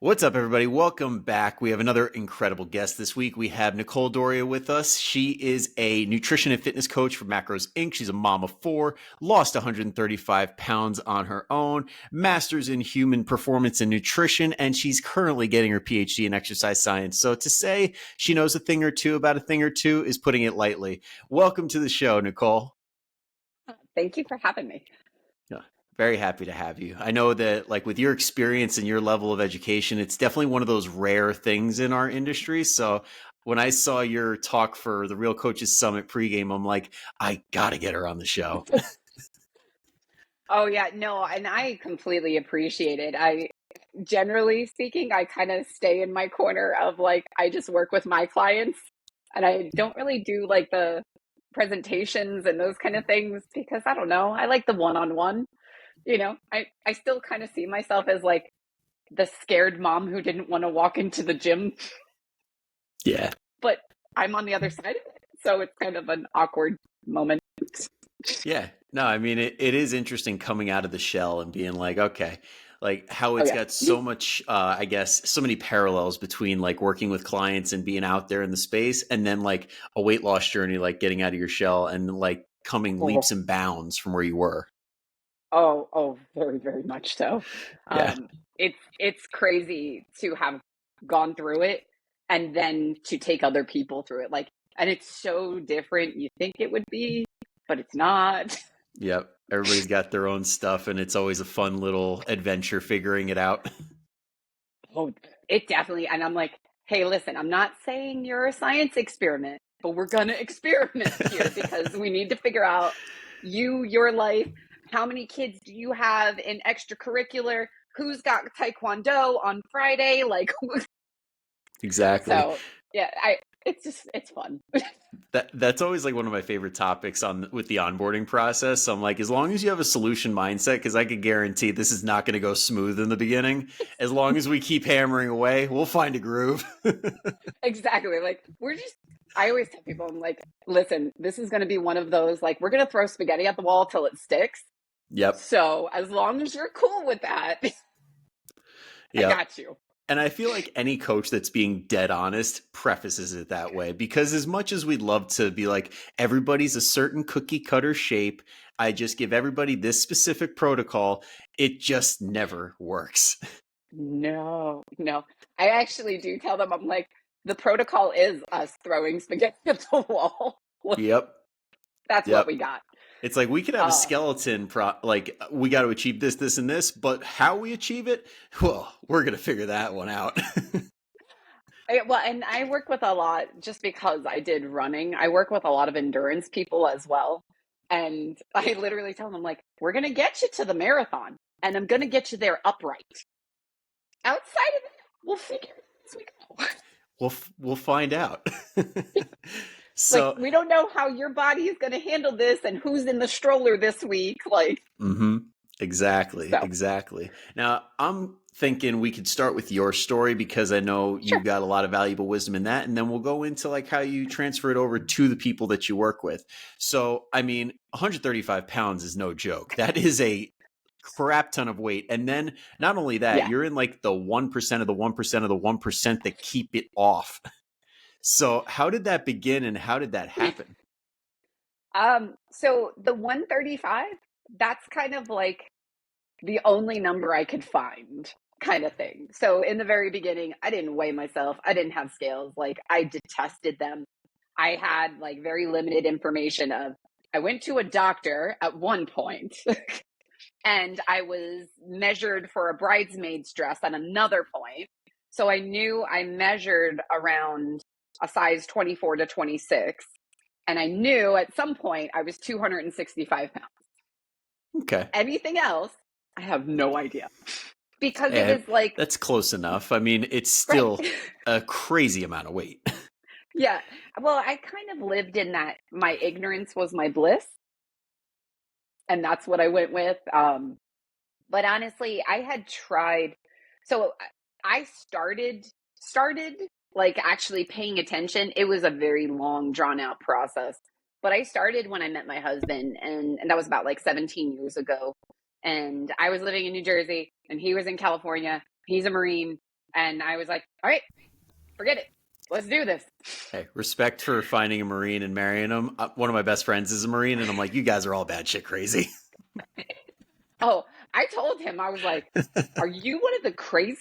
What's up, everybody? Welcome back. We have another incredible guest this week. We have Nicole Doria with us. She is a nutrition and fitness coach for Macros Inc. She's a mom of four, lost 135 pounds on her own, master's in human performance and nutrition, and she's currently getting her PhD in exercise science. So to say she knows a thing or two about a thing or two is putting it lightly. Welcome to the show, Nicole. Thank you for having me. Very happy to have you. I know that like with your experience and your level of education, it's definitely one of those rare things in our industry. So when I saw your talk for the Real Coaches Summit pregame, I'm like, I got to get her on the show. Oh yeah, no, and I completely appreciate it. Generally speaking, I kind of stay in my corner of like, I just work with my clients and I don't really do like the presentations and those kind of things because I don't know. I like the one-on-one. I still kind of see myself as like the scared mom who didn't want to walk into the gym. Yeah. But I'm on the other side of it. So it's kind of an awkward moment. Yeah. No, I mean, it is interesting coming out of the shell and being like, okay, like how it's got so much, I guess, so many parallels between like working with clients and being out there in the space and then like a weight loss journey, like getting out of your shell and like coming leaps and bounds from where you were. Oh, very, very much so. Yeah. It's crazy to have gone through it and then to take other people through it. Like, and it's so different. You think it would be, but it's not. Yep. Everybody's got their own stuff and it's always a fun little adventure figuring it out. Oh, it definitely. And I'm like, hey, listen, I'm not saying you're a science experiment, but we're going to experiment here because we need to figure out your life. How many kids do you have in extracurricular? Who's got taekwondo on Friday? Like, Exactly. so yeah, it's fun. That's always like one of my favorite topics with the onboarding process. So I'm like, as long as you have a solution mindset, because I could guarantee this is not going to go smooth in the beginning. As long as we keep hammering away, we'll find a groove. Exactly. Like I always tell people, I'm like, listen, this is going to be one of those, like, we're going to throw spaghetti at the wall till it sticks. Yep. So as long as you're cool with that, I got you. And I feel like any coach that's being dead honest prefaces it that way, because as much as we'd love to be like, everybody's a certain cookie cutter shape, I just give everybody this specific protocol, it just never works. No. I actually do tell them, I'm like, the protocol is us throwing spaghetti at the wall. Yep. That's what we got. It's like we could have a skeleton, like we got to achieve this, this, and this, but how we achieve it, well, we're going to figure that one out. Well, and I work with a lot, just because I did running, I work with a lot of endurance people as well. And I literally tell them, like, we're going to get you to the marathon and I'm going to get you there upright. Outside of that, we'll figure it out as we go. We'll find out. So like, we don't know how your body is going to handle this and who's in the stroller this week. Like, Exactly. Now, I'm thinking we could start with your story because I know you've got a lot of valuable wisdom in that. And then we'll go into like how you transfer it over to the people that you work with. So, I mean, 135 pounds is no joke. That is a crap ton of weight. And then not only that, you're in like the 1% of the 1% of the 1% that keep it off. So how did that begin and how did that happen? So the 135, that's kind of like the only number I could find kind of thing. So in the very beginning, I didn't weigh myself. I didn't have scales. Like, I detested them. I had like very limited information I went to a doctor at one point and I was measured for a bridesmaid's dress at another point. So I knew I measured around a size 24 to 26. And I knew at some point I was 265 pounds. Okay. Anything else, I have no idea. Because it was like... That's close enough. I mean, it's still a crazy amount of weight. Yeah. Well, I kind of lived in that my ignorance was my bliss. And that's what I went with. But honestly, I had tried... So I started like actually paying attention. It was a very long, drawn out process. But I started when I met my husband, and that was about like 17 years ago. And I was living in New Jersey and he was in California. He's a Marine. And I was like, all right, forget it. Let's do this. Hey, respect for finding a Marine and marrying him. One of my best friends is a Marine, and I'm like, you guys are all bad shit crazy. Oh, I told him, I was like, are you one of the crazy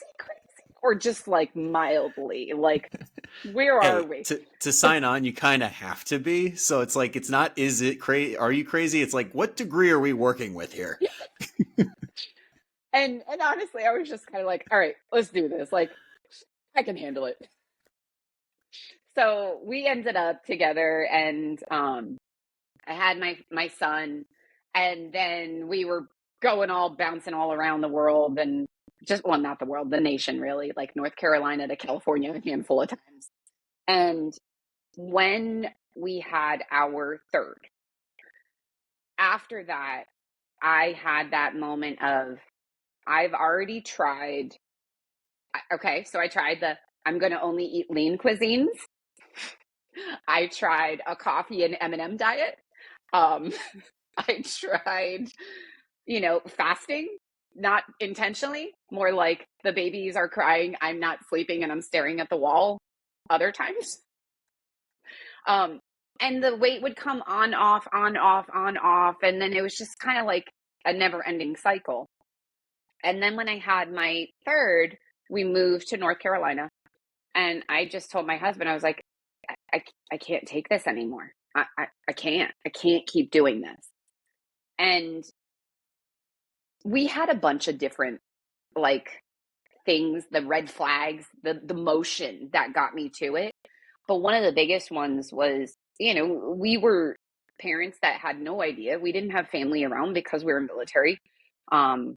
or just like mildly? Like, where are Hey, we? to sign on, you kind of have to be. So it's like, it's not, is it crazy? Are you crazy? It's like, what degree are we working with here? And honestly, I was just kind of like, all right, let's do this. Like, I can handle it. So we ended up together, and I had my son, and then we were going all bouncing all around the world, and just, well, not the world, the nation, really, like North Carolina to California a handful of times. And when we had our third, after that, I had that moment of, I've already tried. Okay, so I tried I'm going to only eat lean cuisines. I tried a coffee and M&M diet. Um, I tried, fasting, not intentionally, more like the babies are crying, I'm not sleeping, and I'm staring at the wall other times. Um, and the weight would come on, off, on, off, on, off. And then it was just kind of like a never ending cycle. And then when I had my third, we moved to North Carolina. And I just told my husband, I was like, I can't take this anymore. I can't. I can't keep doing this. And we had a bunch of different, like, things, the red flags, the motion that got me to it. But one of the biggest ones was, we were parents that had no idea. We didn't have family around because we were military. Um,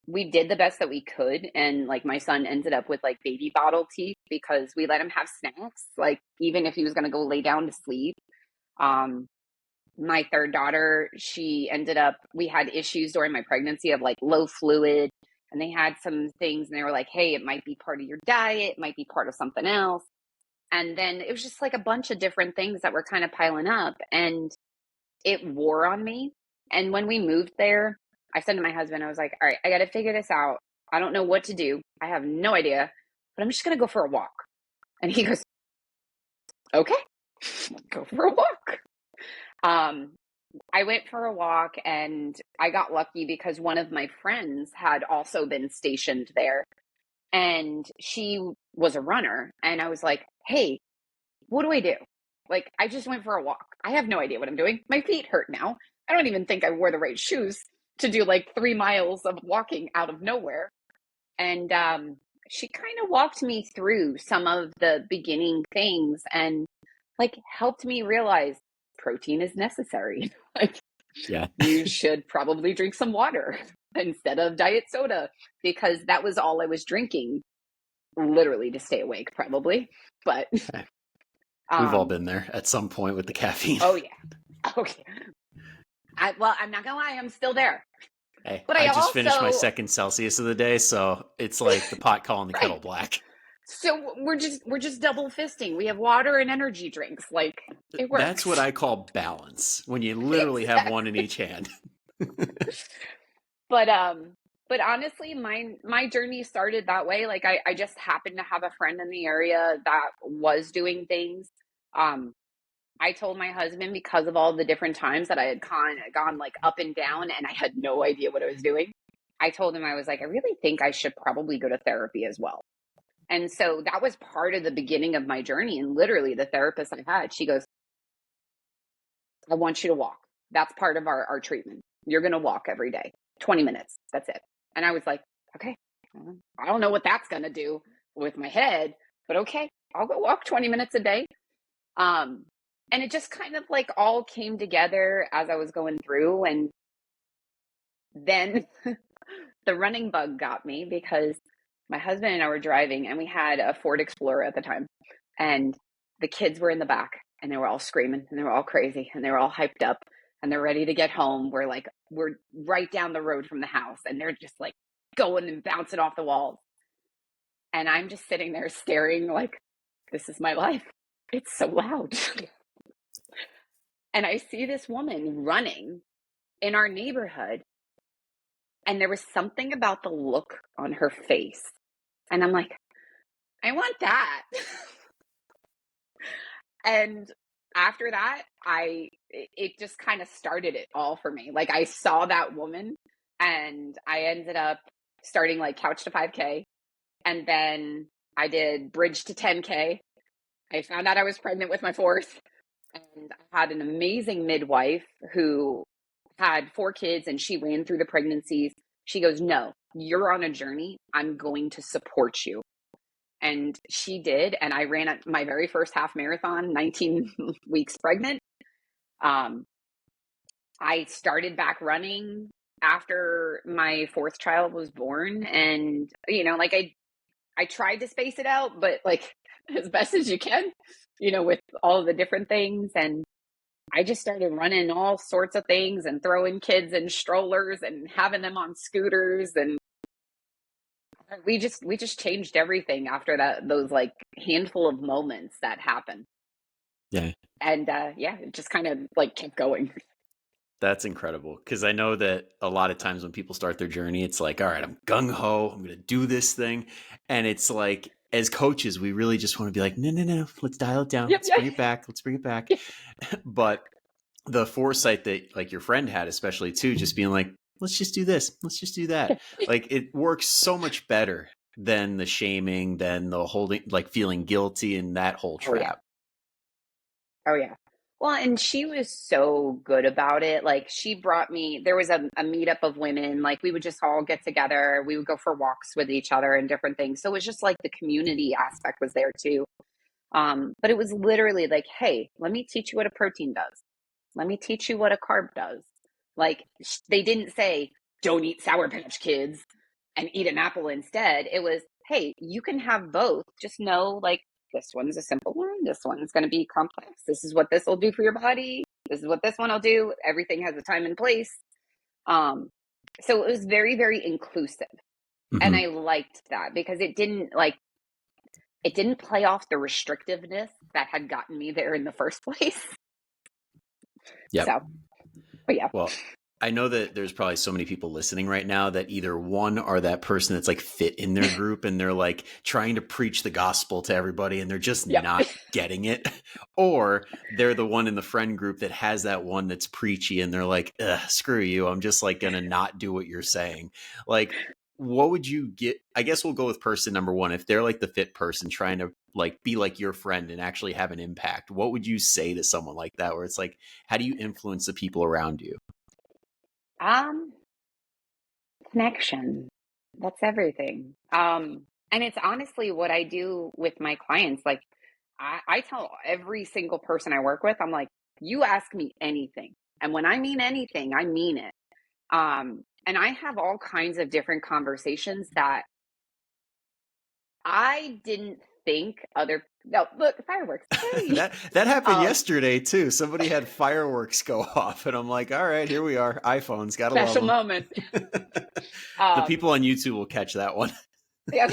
we did the best that we could. And like my son ended up with like baby bottle teeth because we let him have snacks, like even if he was going to go lay down to sleep. Um, my third daughter, we had issues during my pregnancy of like low fluid, and they had some things, and they were like, hey, it might be part of your diet, it might be part of something else. And then it was just like a bunch of different things that were kind of piling up, and it wore on me. And when we moved there, I said to my husband, I was like, all right, I got to figure this out. I don't know what to do. I have no idea, but I'm just going to go for a walk. And he goes, okay, go for a walk. Um, I went for a walk, and I got lucky because one of my friends had also been stationed there, and she was a runner. And I was like, hey, what do I do? Like, I just went for a walk. I have no idea what I'm doing. My feet hurt now. I don't even think I wore the right shoes to do like 3 miles of walking out of nowhere. And she kind of walked me through some of the beginning things, and like helped me realize protein is necessary. Like, Yeah. you should probably drink some water instead of diet soda, because that was all I was drinking, literally to stay awake, probably. But We've all um, been there at some point with the caffeine. oh yeah, okay. Well, I'm not gonna lie, I'm still there. Hey, But I I just finished my also, second Celsius of the day, so it's like the pot calling the kettle right. black. So we're just double fisting. We have water and energy drinks. Like, it That's what works. I call balance, when you literally have one in Exactly. each hand. But but honestly, my journey started that way. Like, I just happened to have a friend in the area that was doing things. Um, I told my husband, because of all the different times that I had gone like up and down, and I had no idea what I was doing. I told him, I was like, I really think I should probably go to therapy as well. And so that was part of the beginning of my journey. And literally, the therapist I had, she goes, I want you to walk. That's part of our treatment. You're going to walk every day, 20 minutes. That's it. And I was like, okay, I don't know what that's going to do with my head, but okay, I'll go walk 20 minutes a day. Um, and it just kind of like all came together as I was going through. And then the running bug got me because my husband and I were driving, and we had a Ford Explorer at the time. And the kids were in the back, and they were all screaming, and they were all crazy, and they were all hyped up, and they're ready to get home. We're right down the road from the house, and they're just like going and bouncing off the walls. And I'm just sitting there staring like, this is my life. It's so loud. And I see this woman running in our neighborhood, and there was something about the look on her face. And I'm like, I want that. And after that, it just kind of started it all for me. Like I saw that woman and I ended up starting like Couch to 5K. And then I did Bridge to 10K. I found out I was pregnant with my fourth. And I had an amazing midwife who had 4 kids and she ran through the pregnancies. She goes, "No, you're on a journey. I'm going to support you." And she did. And I ran my very first half marathon, 19 weeks pregnant. Um, I started back running after my fourth child was born. And, like I tried to space it out, but like as best as you can, with all the different things. And I just started running all sorts of things and throwing kids in strollers and having them on scooters. And we just changed everything after those like handful of moments that happened. Yeah. And yeah, it just kind of like kept going. That's incredible because I know that a lot of times when people start their journey, it's like, all right, I'm gung ho, I'm going to do this thing. And it's like, as coaches, we really just want to be like, no, no, no, let's dial it down. Yep, Let's yep. bring it back. Let's bring it back. But the foresight that like your friend had, especially too, just being like, let's just do this. Let's just do that. Like it works so much better than the shaming, than the holding, like feeling guilty and that whole Oh yeah. trap. Oh yeah. Well, and she was so good about it. Like she brought me, there was a meetup of women, like we would just all get together. We would go for walks with each other and different things. So it was just like the community aspect was there too. But it was literally like, hey, let me teach you what a protein does. Let me teach you what a carb does. Like they didn't say, don't eat Sour Patch Kids and eat an apple instead. It was, hey, you can have both. Just know like this one's a simple one. This one's going to be complex. This is what this will do for your body. This is what this one will do. Everything has a time and place. So it was very, very inclusive. And Mm-hmm. I liked that because it didn't play off the restrictiveness that had gotten me there in the first place. Yep. So, but yeah. Well, I know that there's probably so many people listening right now that either one are that person that's like fit in their group and they're like trying to preach the gospel to everybody and they're just Yep. not getting it, or they're the one in the friend group that has that one that's preachy and they're like, screw you, I'm just like gonna not do what you're saying. Like, what would you get? I guess we'll go with person number one. If they're like the fit person trying to like be like your friend and actually have an impact, what would you say to someone like that, where it's like, how do you influence the people around you? Um, Connection. That's everything. And it's honestly what I do with my clients. Like I tell every single person I work with, I'm like, you ask me anything. And when I mean anything, I mean it. And I have all kinds of different conversations that I didn't think other, no, look, fireworks. Hey. That happened Um, yesterday too. Somebody had fireworks go off, and I'm like, all right, here we are. iPhones, gotta love Special moment. them. The Um, people on YouTube will catch that one. yeah,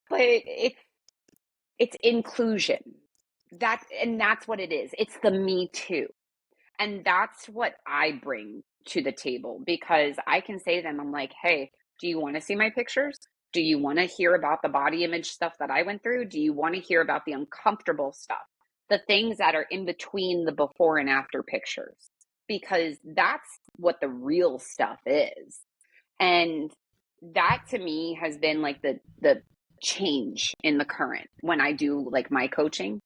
but it's inclusion. That's what it is. It's the me too. And that's what I bring to the table because I can say to them, I'm like, hey, do you want to see my pictures? Do you want to hear about the body image stuff that I went through? Do you want to hear about the uncomfortable stuff? The things that are in between the before and after pictures? Because that's what the real stuff is. And that to me has been like the change in the current when I do like my coaching.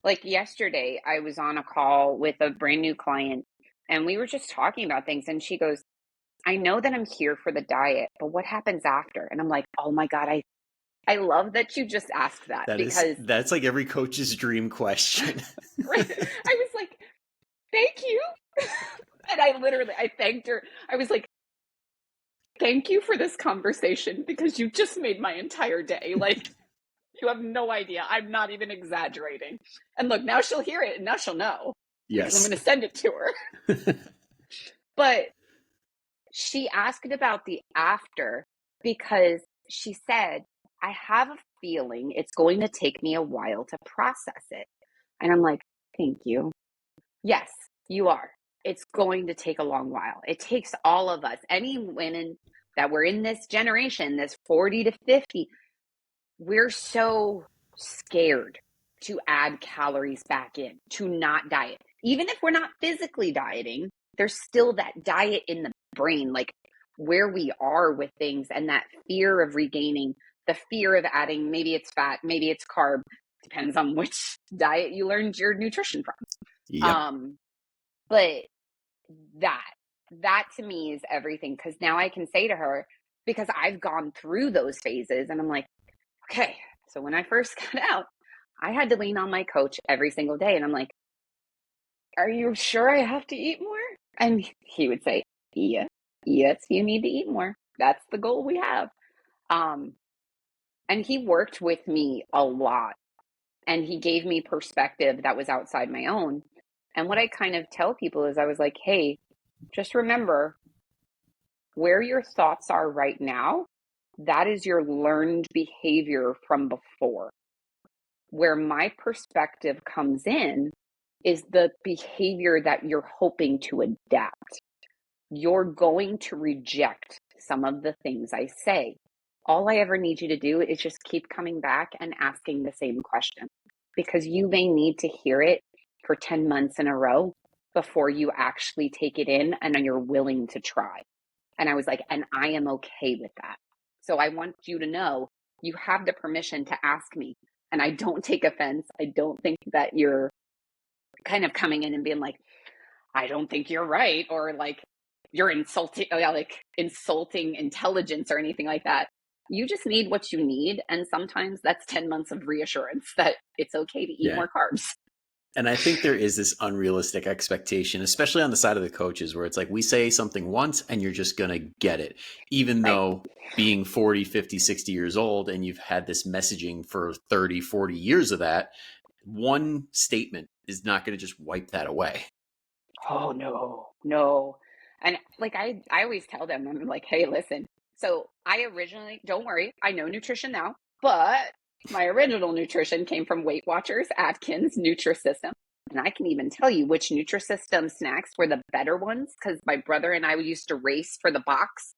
Like yesterday, I was on a call with a brand new client and we were just talking about things. And she goes, I know that I'm here for the diet, but what happens after? And I'm like, oh my God, I love that you just asked that because That's like every coach's dream question. right, I was like, thank you. And I thanked her. I was like, thank you for this conversation because you just made my entire day. Like, you have no idea. I'm not even exaggerating. And look, now she'll hear it and now she'll know because I'm Yes. going to send it to her. But she asked about the after because she said, I have a feeling it's going to take me a while to process it. And I'm like, thank you. Yes, you are. It's going to take a long while. It takes all of us, any women that were in this generation, this 40 to 50, we're so scared to add calories back in, to not diet. Even if we're not physically dieting, there's still that diet in the brain, like where we are with things and that fear of regaining, the fear of adding, maybe it's fat, maybe it's carb, depends on which diet you learned your nutrition from. Yep. But that, that to me is everything. Cause now I can say to her, because I've gone through those phases and I'm like, okay, so when I first got out, I had to lean on my coach every single day. And I'm like, are you sure I have to eat more? And he would say, yeah, yes, you need to eat more. That's the goal we have. Um, and he worked with me a lot and he gave me perspective that was outside my own. And what I kind of tell people is I was like, hey, just remember where your thoughts are right now. That is your learned behavior from before. Where my perspective comes in is the behavior that you're hoping to adapt. You're going to reject some of the things I say. All I ever need you to do is just keep coming back and asking the same question because you may need to hear it for 10 months in a row before you actually take it in and you're willing to try. And I was like, and I am okay with that. So I want you to know you have the permission to ask me. And I don't take offense. I don't think that you're kind of coming in and being like, I don't think you're right, or like you're insulting, like insulting intelligence or anything like that. You just need what you need. And sometimes that's 10 months of reassurance that it's okay to eat Yeah. more carbs. And I think there is this unrealistic expectation, especially on the side of the coaches, where it's like we say something once and you're just going to get it, even Right. though being 40, 50, 60 years old and you've had this messaging for 30, 40 years of that, one statement is not going to just wipe that away. Oh, no, no. And like I always tell them, I'm like, hey, listen. So I originally, don't worry, I know nutrition now, but my original nutrition came from Weight Watchers, Atkins, Nutrisystem. And I can even tell you which Nutrisystem snacks were the better ones because my brother and I used to race for the box,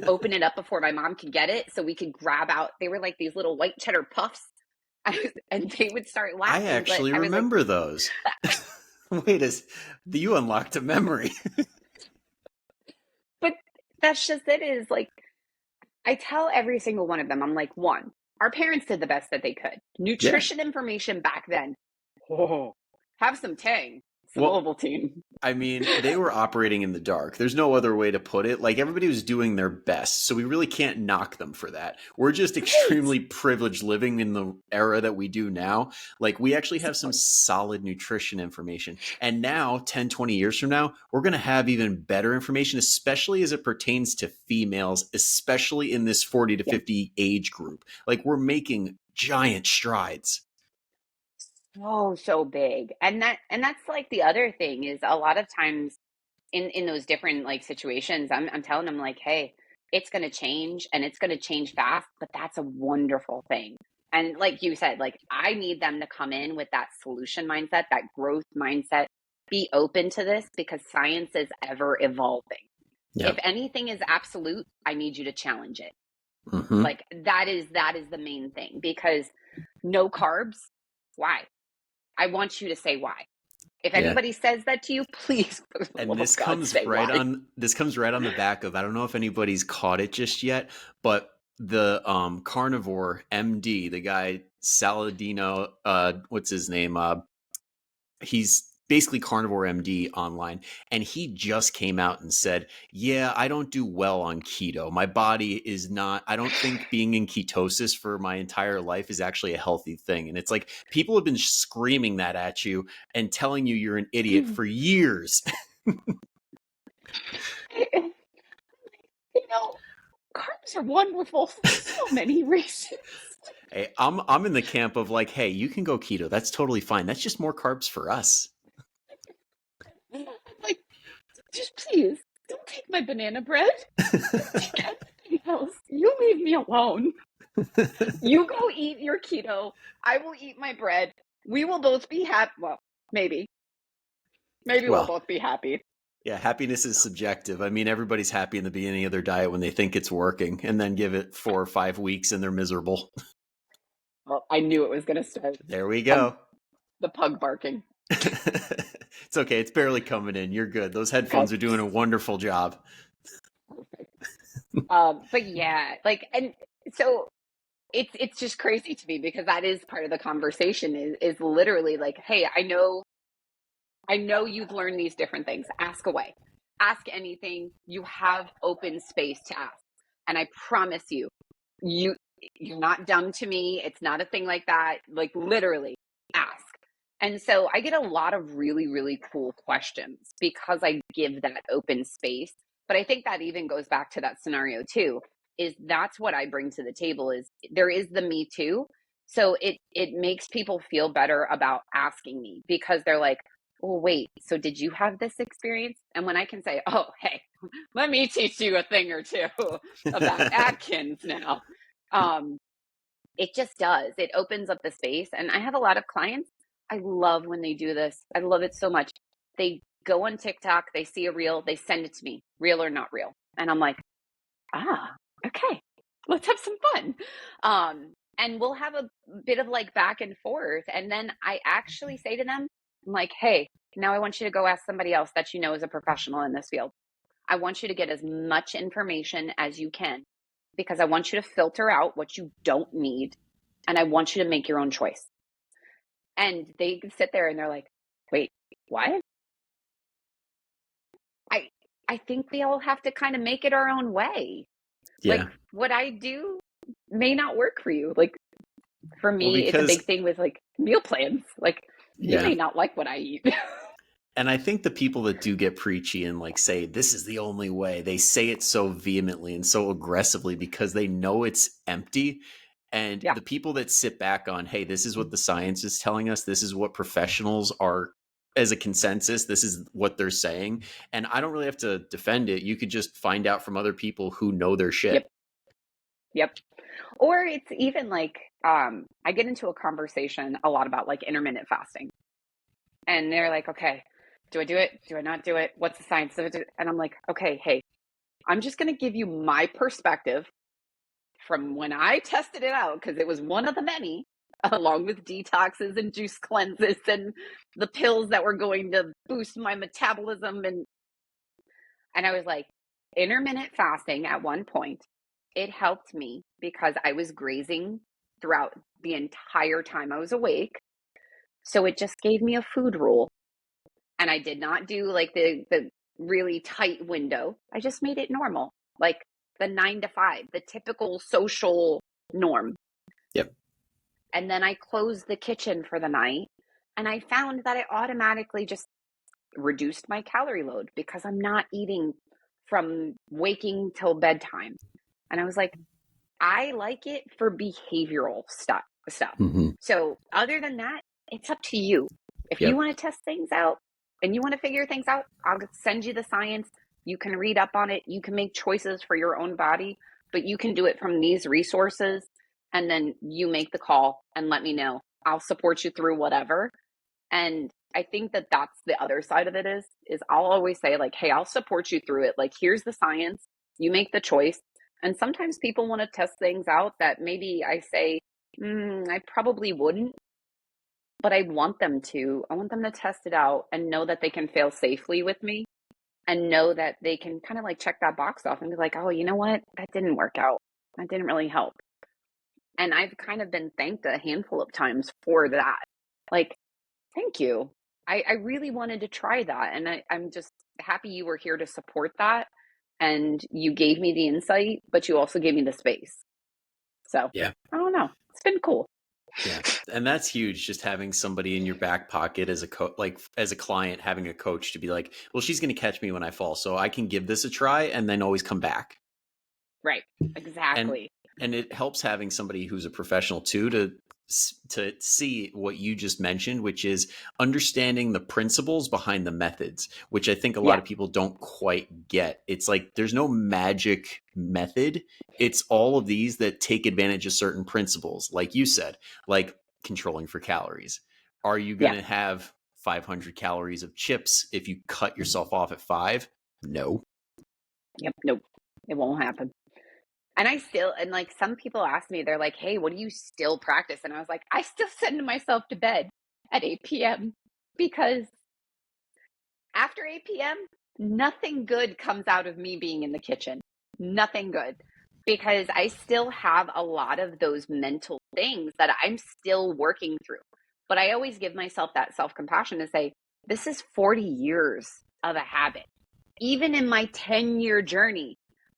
open it up before my mom could get it so we could grab out. They were like these little white cheddar puffs. And they would start I laughing. But actually I was like, remember those. Wait, you unlocked a memory. but that's just it is like, I tell every single one of them, I'm like, one, our parents did the best that they could. Yeah. Nutrition information back then, oh, have some Tang, some Well, Ovaltine. I mean, they were operating in the dark. There's no other way to put it. Like everybody was doing their best. So we really can't knock them for that. We're just Right. extremely privileged living in the era that we do now. Like we actually have some Support. solid nutrition information. And now, 10, 20 years from now, we're going to have even better information, especially as it pertains to females, especially in this 40 to Yeah. 50 age group. Like we're making giant strides. So big. And that's like the other thing is a lot of times in those different like situations, I'm telling them like, hey, it's gonna change and it's gonna change fast, but that's a wonderful thing. And like you said, like I need them to come in with that solution mindset, that growth mindset, be open to this because science is ever evolving. Yeah. If anything is absolute, I need you to challenge it. Mm-hmm. Like that is the main thing because no carbs, why? I want you to say why. If Yeah. anybody says that to you, please, for the And love of God, say why. this comes right on the back of, I don't know if anybody's caught it just yet, but the carnivore MD, the guy Saladino, what's his name? He's basically carnivore MD online, and he just came out and said, yeah, I don't do well on keto. My body is not, I don't think being in ketosis for my entire life is actually a healthy thing. And it's like people have been screaming that at you and telling you you're an idiot for years. You know, carbs are wonderful for so many reasons. Hey, I'm in the camp of like, hey, you can go keto. That's totally fine. That's just more carbs for us. I'm like, just please don't take my banana bread. Don't take anything else. You leave me alone. You go eat your keto. I will eat my bread. We will both be happy. Well, maybe. Maybe we'll Well, both be happy. yeah, happiness is subjective. I mean, everybody's happy in the beginning of their diet when they think it's working, and then give it 4 or 5 weeks and they're miserable. Well, I knew it was going to start. There we Um, go. the pug barking. It's okay. It's barely coming in. You're good. Those Okay. headphones are doing a wonderful job. Perfect. But yeah, like, and so it's just crazy to me because that is part of the conversation is literally like, hey, I know you've learned these different things. Ask away. Ask anything. You have open space to ask. And I promise you, you you're not dumb to me. It's not a thing like that. Like literally ask. And so I get a lot of really, really cool questions because I give that open space. But I think that even goes back to that scenario too, is that's what I bring to the table is there is the me too. So it makes people feel better about asking me because they're like, well, wait, so did you have this experience? And when I can say, oh, hey, let me teach you a thing or two about Atkins now, um, it just does. It opens up the space. And I have a lot of clients. I love when they do this. I love it so much. They go on TikTok, they see a reel, they send it to me, real or not real. And I'm like, ah, okay, let's have some fun. And we'll have a bit of like back and forth. And then I actually say to them, I'm like, hey, now I want you to go ask somebody else that you know is a professional in this field. I want you to get as much information as you can because I want you to filter out what you don't need and I want you to make your own choice. And they sit there and they're like, wait, what? I I think we all have to kind of make it our own way. Yeah. Like what I do may not work for you. Like for Well, me, it's a because, big thing with like meal plans. Like you yeah. may not like what I eat. And I think the people that do get preachy and like say, this is the only way, they say it so vehemently and so aggressively because they know it's empty. And Yeah. the people that sit back on, hey, this is what the science is telling us, this is what professionals are as a consensus, this is what they're saying. And I don't really have to defend it. You could just find out from other people who know their shit. Yep. Yep. Or it's even like I get into a conversation a lot about like intermittent fasting. And they're like, okay, do I do it? Do I not do it? What's the science of it? And I'm like, okay, hey, I'm just going to give you my perspective from when I tested it out because it was one of the many, along with detoxes and juice cleanses and the pills that were going to boost my metabolism. And I was like, intermittent fasting at one point, it helped me because I was grazing throughout the entire time I was awake. So it just gave me a food rule. And I did not do like the really tight window. I just made it normal, like the 9 to 5, the typical social norm. Yep. And then I closed the kitchen for the night. And I found that I automatically just reduced my calorie load because I'm not eating from waking till bedtime. And I was like, I like it for behavioral stuff. Mm-hmm. So other than that, it's up to you. If you Yep. want to test things out and you want to figure things out, I'll send you the science. You can read up on it. You can make choices for your own body, but you can do it from these resources. And then you make the call and let me know. I'll support you through whatever. And I think that that's the other side of it is I'll always say like, hey, I'll support you through it. Like, here's the science. You make the choice. And sometimes people want to test things out that maybe I say, I probably wouldn't, but I want them to. I want them to test it out and know that they can fail safely with me and know that they can kind of like check that box off and be like, oh, you know what? That didn't work out. That didn't really help. And I've kind of been thanked a handful of times for that. Like, thank you. I really wanted to try that. And I'm just happy you were here to support that. And you gave me the insight, but you also gave me the space. So Yeah. I don't know. It's been cool. Yeah. And that's huge. Just having somebody in your back pocket as a like as a client, having a coach to be like, well, she's going to catch me when I fall. So I can give this a try and then always come back. Right. and Exactly. and it helps having somebody who's a professional too to see what you just mentioned, which is understanding the principles behind the methods, which I think a lot Yeah. of people don't quite get. It's like there's no magic method. It's all of these that take advantage of certain principles, like you said, like controlling for calories. Are you going Yeah. to have 500 calories of chips if you cut yourself off at 5? No. Yep. Nope. It won't happen. And and like some people ask me, they're like, hey, what do you still practice? And I was like, I still send myself to bed at 8 p.m. because after 8 p.m., nothing good comes out of me being in the kitchen. Nothing good. Because I still have a lot of those mental things that I'm still working through. But I always give myself that self compassion to say, this is 40 years of a habit. Even in my 10-year journey,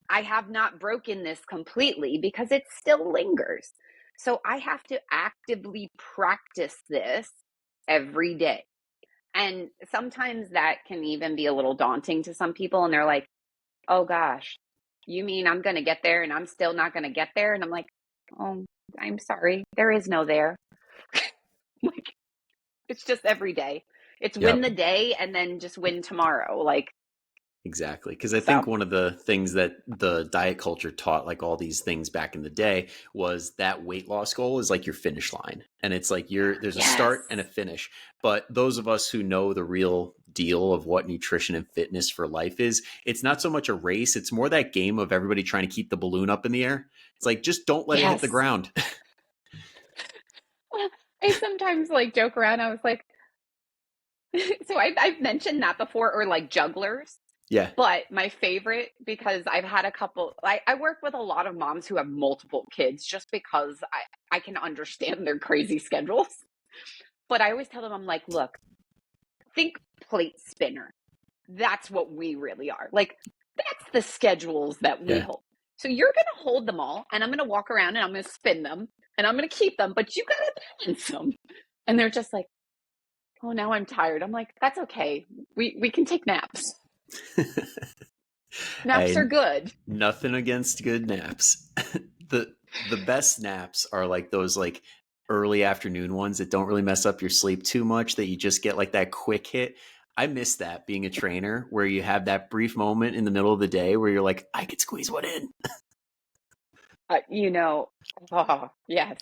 I have not broken this completely because it still lingers. So I have to actively practice this every day. And sometimes that can even be a little daunting to some people. And they're like, oh gosh, you mean I'm going to get there and I'm still not going to get there? And I'm like, oh, I'm sorry. There is no there. Like, it's just every day. It's win Yep. the day and then just win tomorrow. Like, Exactly. Because I so think one of the things that the diet culture taught, like all these things back in the day, was that weight loss goal is like your finish line. And it's like there's a yes. start and a finish. But those of us who know the real deal of what nutrition and fitness for life is, it's not so much a race. It's more that game of everybody trying to keep the balloon up in the air. It's like, just don't let it hit the Yes. ground. I sometimes like joke around. I was like, so I've mentioned that before, or like jugglers. Yeah. But my favorite, because I've had a couple, I work with a lot of moms who have multiple kids just because I can understand their crazy schedules. But I always tell them, I'm like, look, think plate spinner. That's what we really are. Like, that's the schedules that we Yeah. hold. So you're going to hold them all, and I'm going to walk around and I'm going to spin them and I'm going to keep them, but you got to balance them. And they're just like, oh, now I'm tired. I'm like, that's okay. We can take naps. Naps are Hey, good. nothing against good naps. The best naps are like those like early afternoon ones that don't really mess up your sleep too much, that you just get like that quick hit. I miss that being a trainer, where you have that brief moment in the middle of the day where you're like, I could squeeze one in. You know, oh, yes.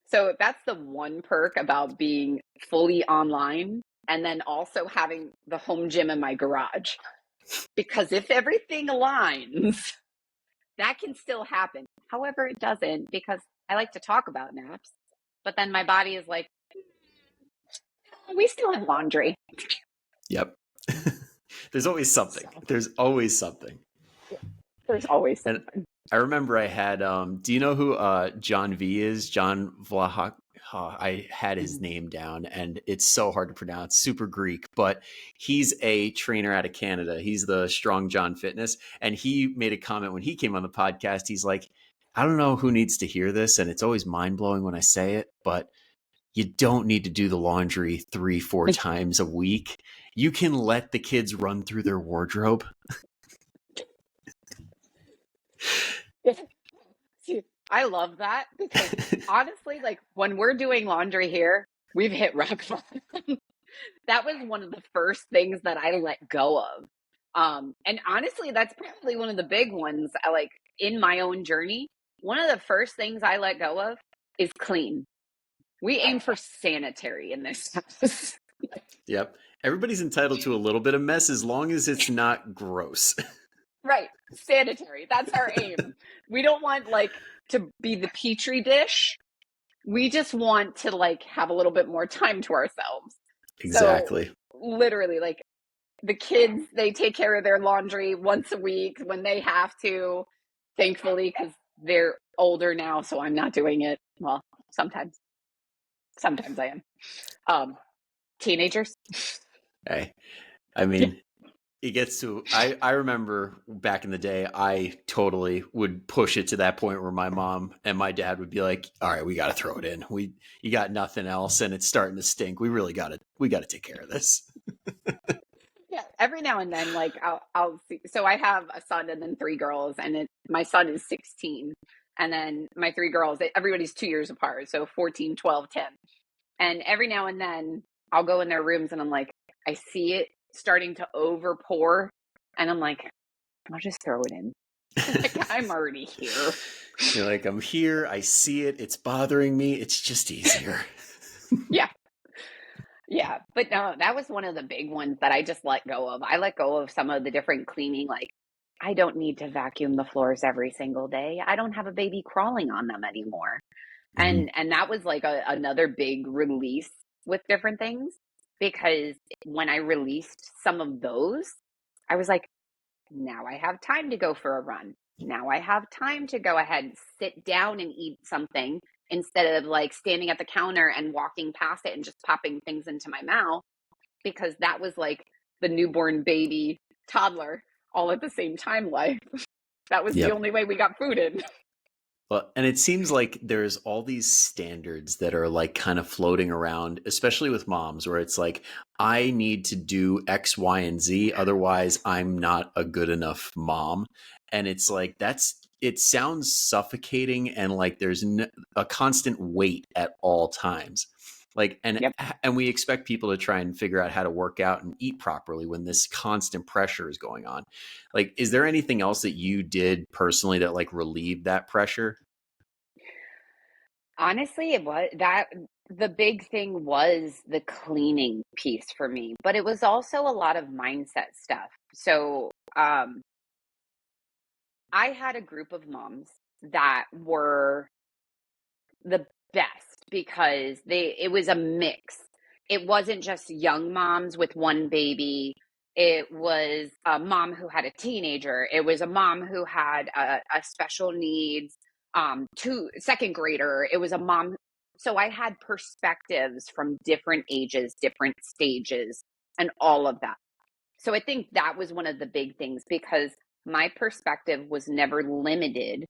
So that's the one perk about being fully online and then also having the home gym in my garage. Because if everything aligns, that can still happen. However, it doesn't because I like to talk about naps, but then my body is like, we still have laundry. Yep. There's always something. So There's always something. there's always And something. I remember I had do you know who John V is? John Vlahak. I had his name down and it's so hard to pronounce, super Greek, but he's a trainer out of Canada. He's the Strong John Fitness. And he made a comment when he came on the podcast. He's like, I don't know who needs to hear this, and it's always mind blowing when I say it, but you don't need to do the laundry 3-4 times a week. You can let the kids run through their wardrobe. See, I love that because honestly, like when we're doing laundry here, we've hit rock bottom. That was one of the first things that I let go of. And honestly, that's probably one of the big ones. I like in my own journey. One of the first things I let go of is clean. We aim for sanitary in this house. Yep. Everybody's entitled to a little bit of mess as long as it's not gross. Right. Sanitary. That's our aim. We don't want like to be the petri dish. We just want to like have a little bit more time to ourselves. So Exactly. literally like the kids, they take care of their laundry once a week when they have to, thankfully, because they're older now. So I'm not doing it. Well, sometimes I am. Teenagers. Hey, I mean, it gets to, I remember back in the day, I totally would push it to that point where my mom and my dad would be like, all right, we got to throw it in. You got nothing else and it's starting to stink. We got to take care of this. Yeah, every now and then, like I'll see. So I have a son and then three girls, and my son is 16, and then my three girls. Everybody's 2 years apart, so 14, 12, 10. And every now and then, I'll go in their rooms, and I'm like, I see it starting to over pour, and I'm like, I'll just throw it in. Like I'm already here. You're like, I'm here. I see it. It's bothering me. It's just easier. Yeah. Yeah, but no, that was one of the big ones that I just let go of. I let go of some of the different cleaning, like I don't need to vacuum the floors every single day. I don't have a baby crawling on them anymore. Hmm. And that was like another big release with different things, because when I released some of those, I was like, now I have time to go for a run. Now I have time to go ahead and sit down and eat something instead of like standing at the counter and walking past it and just popping things into my mouth, because that was like the newborn baby toddler all at the same time life. That was the Yep. only way we got food in. Well, and it seems like there's all these standards that are like kind of floating around, especially with moms, where it's like, I need to do X, Y, and Z. Otherwise, I'm not a good enough mom. And it's like, it sounds suffocating and like there's a constant weight at all times. Like, Yep. and we expect people to try and figure out how to work out and eat properly when this constant pressure is going on. Like, is there anything else that you did personally that like relieved that pressure? Honestly, it was that the big thing was the cleaning piece for me, but it was also a lot of mindset stuff. So, I had a group of moms that were the best because it was a mix. It wasn't just young moms with one baby. It was a mom who had a teenager. It was a mom who had a special needs two second grader. It was a mom. So I had perspectives from different ages, different stages, and all of that. So I think that was one of the big things, because my perspective was never limited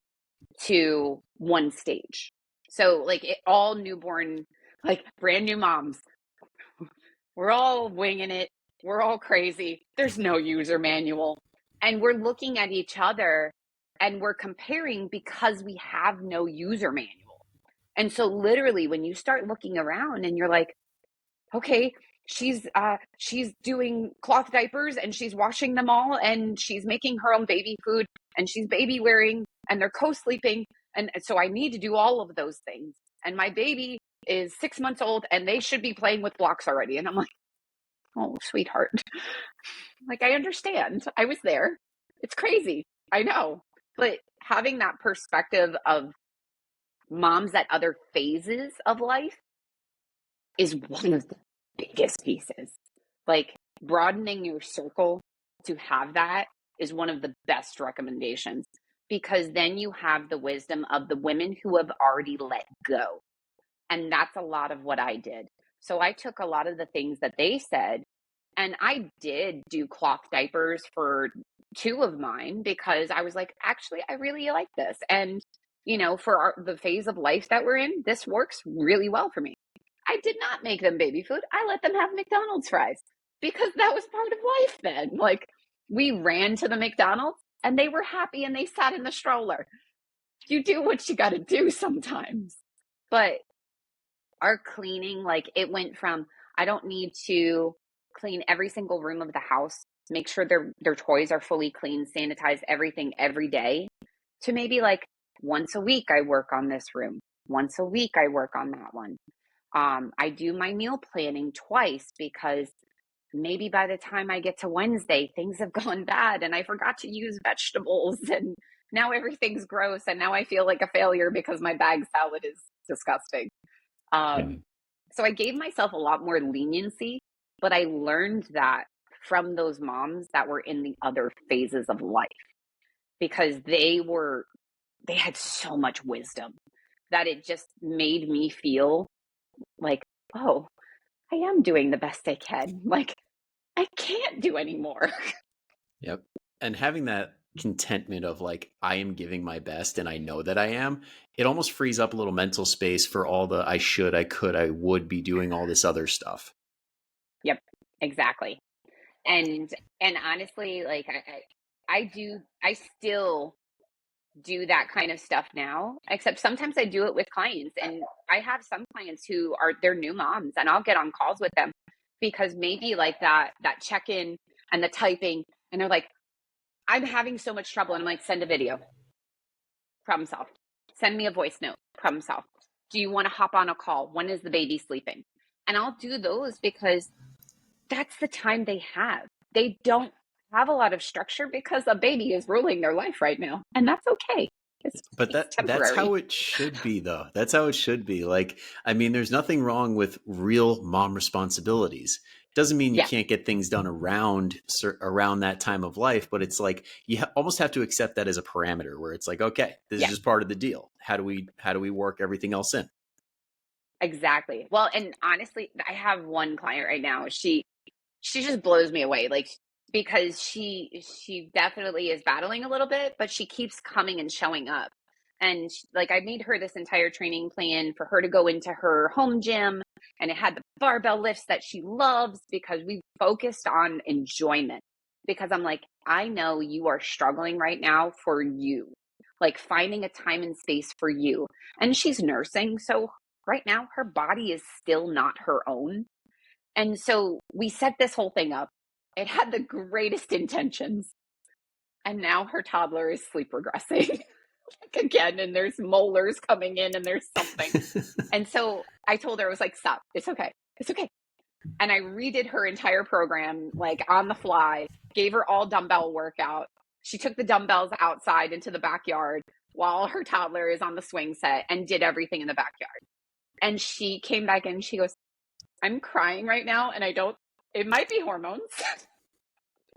to one stage. So like all newborn, like brand new moms, we're all winging it. We're all crazy. There's no user manual. And we're looking at each other and we're comparing because we have no user manual. And so literally when you start looking around and you're like, okay, she's doing cloth diapers and she's washing them all and she's making her own baby food and she's baby wearing and they're co-sleeping, and so I need to do all of those things, and my baby is 6 months old and they should be playing with blocks already, and I'm like, oh sweetheart, like I understand, I was there, it's crazy, I know, but having that perspective of moms at other phases of life is one of the biggest pieces. Like broadening your circle to have that is one of the best recommendations, because then you have the wisdom of the women who have already let go. And that's a lot of what I did. So I took a lot of the things that they said, and I did do cloth diapers for two of mine because I was like, actually, I really like this. And, for the phase of life that we're in, this works really well for me. I did not make them baby food. I let them have McDonald's fries because that was part of life then. Like we ran to the McDonald's and they were happy and they sat in the stroller. You do what you got to do sometimes. But our cleaning, like it went from, I don't need to clean every single room of the house, make sure their toys are fully clean, sanitize everything every day, to maybe like once a week I work on this room. Once a week I work on that one. I do my meal planning twice because maybe by the time I get to Wednesday, things have gone bad and I forgot to use vegetables and now everything's gross and now I feel like a failure because my bag salad is disgusting. Yeah. So I gave myself a lot more leniency, but I learned that from those moms that were in the other phases of life, because they had so much wisdom that it just made me feel like, oh, I am doing the best I can. Like, I can't do anymore. Yep. And having that contentment of like, I am giving my best and I know that I am, it almost frees up a little mental space for all the I should, I could, I would be doing all this other stuff. Yep, exactly. And and honestly, like I still do that kind of stuff now, except sometimes I do it with clients, and I have some clients who are they're new moms and I'll get on calls with them because maybe like that check-in and the typing, and they're like, I'm having so much trouble, and I'm like, send a video, problem solved. Send me a voice note, problem solved. Do you want to hop on a call? When is the baby sleeping? And I'll do those because that's the time they have. They don't have a lot of structure because a baby is ruling their life right now. And that's okay. But It's that's temporary. how it should be, though. That's how it should be. Like, I mean, there's nothing wrong with real mom responsibilities. Doesn't mean you Yeah. can't get things done around that time of life, but it's like you almost have to accept that as a parameter where it's like, okay, this is Yeah. just part of the deal. How do we work everything else in? Exactly. Well, and honestly, I have one client right now. She just blows me away, like, because she definitely is battling a little bit, but she keeps coming and showing up. And like, I made her this entire training plan for her to go into her home gym, and it had the barbell lifts that she loves because we focused on enjoyment. Because I'm like, I know you are struggling right now for you, like finding a time and space for you. And she's nursing, so right now her body is still not her own, and so we set this whole thing up. It had the greatest intentions. And now her toddler is sleep regressing like again, and there's molars coming in and there's something. And so I told her, I was like, stop, it's okay. It's okay. And I redid her entire program, like on the fly, gave her all dumbbell workout. She took the dumbbells outside into the backyard while her toddler is on the swing set and did everything in the backyard. And she came back in, she goes, I'm crying right now and I don't, it might be hormones.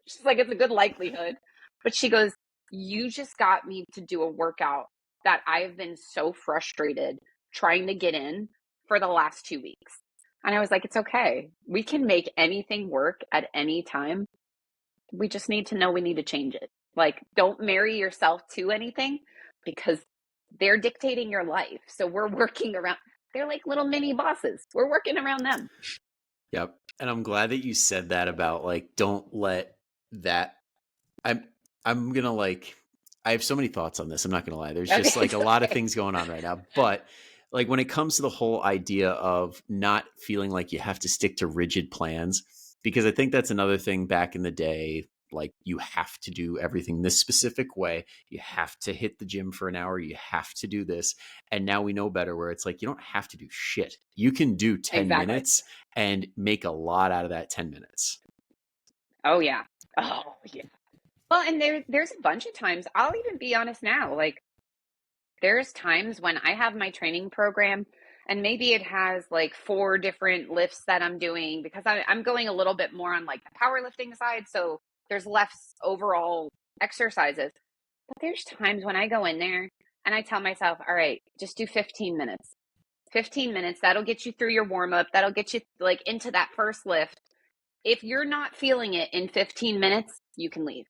She's like, it's a good likelihood. But she goes, you just got me to do a workout that I've been so frustrated trying to get in for the last 2 weeks. And I was like, it's okay. We can make anything work at any time. We just need to know we need to change it. Like, don't marry yourself to anything because they're dictating your life. So we're working around, they're like little mini bosses. We're working around them. Yep. And I'm glad that you said that about like, don't let that. I'm I'm gonna like I have so many thoughts on this. I'm not gonna lie. There's Okay. just like It's a lot of okay. things going on right now. But like when it comes to the whole idea of not feeling like you have to stick to rigid plans, because I think that's another thing back in the day. Like you have to do everything this specific way. You have to hit the gym for an hour. You have to do this. And now we know better where it's like you don't have to do shit. You can do 10 Exactly. minutes and make a lot out of that 10 minutes. Oh yeah. Oh yeah. Well, and there's a bunch of times, I'll even be honest now, like there's times when I have my training program and maybe it has like 4 different lifts that I'm doing because I'm going a little bit more on like the powerlifting side. So there's less overall exercises. But there's times when I go in there and I tell myself, all right, just do 15 minutes. 15 minutes, that'll get you through your warm up. That'll get you like into that first lift. If you're not feeling it in 15 minutes, you can leave.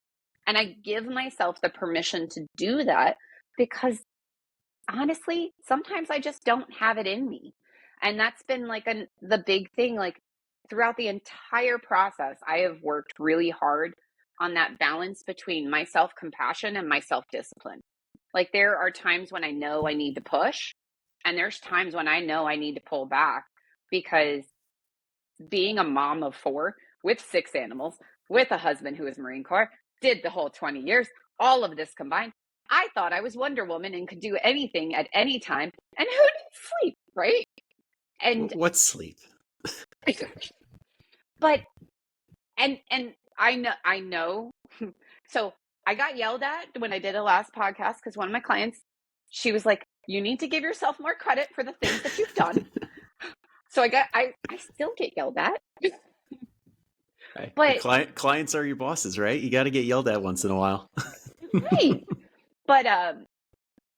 And I give myself the permission to do that because honestly, sometimes I just don't have it in me. And that's been like the big thing. Like throughout the entire process, I have worked really hard on that balance between my self compassion and my self discipline. Like there are times when I know I need to push, and there's times when I know I need to pull back because being a mom of 4 with 6 animals, with a husband who is Marine Corps, did the whole 20 years, all of this combined, I thought I was Wonder Woman and could do anything at any time. And who needs sleep, right? And What's sleep? but and I know. So I got yelled at when I did a last podcast because one of my clients, she was like, "You need to give yourself more credit for the things that you've done." So I still get yelled at, Right. Your but clients are your bosses, right? You got to get yelled at once in a while. right. But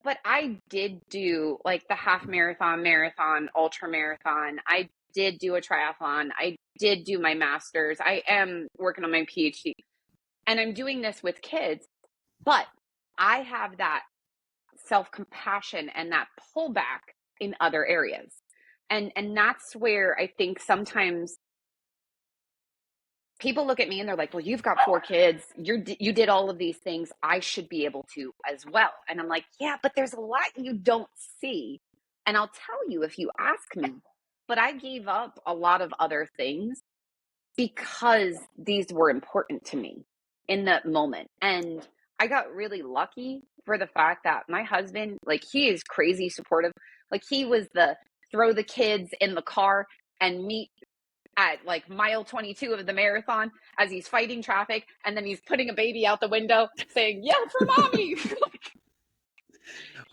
but I did do like the half marathon, marathon, ultra marathon. I did do a triathlon. I did do my master's. I am working on my PhD. And I'm doing this with kids, but I have that self-compassion and that pullback in other areas. And that's where I think sometimes people look at me and they're like, well, you've got 4 kids, you did all of these things, I should be able to as well. And I'm like, yeah, but there's a lot you don't see, and I'll tell you if you ask me. But I gave up a lot of other things because these were important to me in that moment. And I got really lucky for the fact that my husband, like, he is crazy supportive. Like, he was the throw the kids in the car and meet at like mile 22 of the marathon as he's fighting traffic, and then he's putting a baby out the window saying, "Yell for mommy."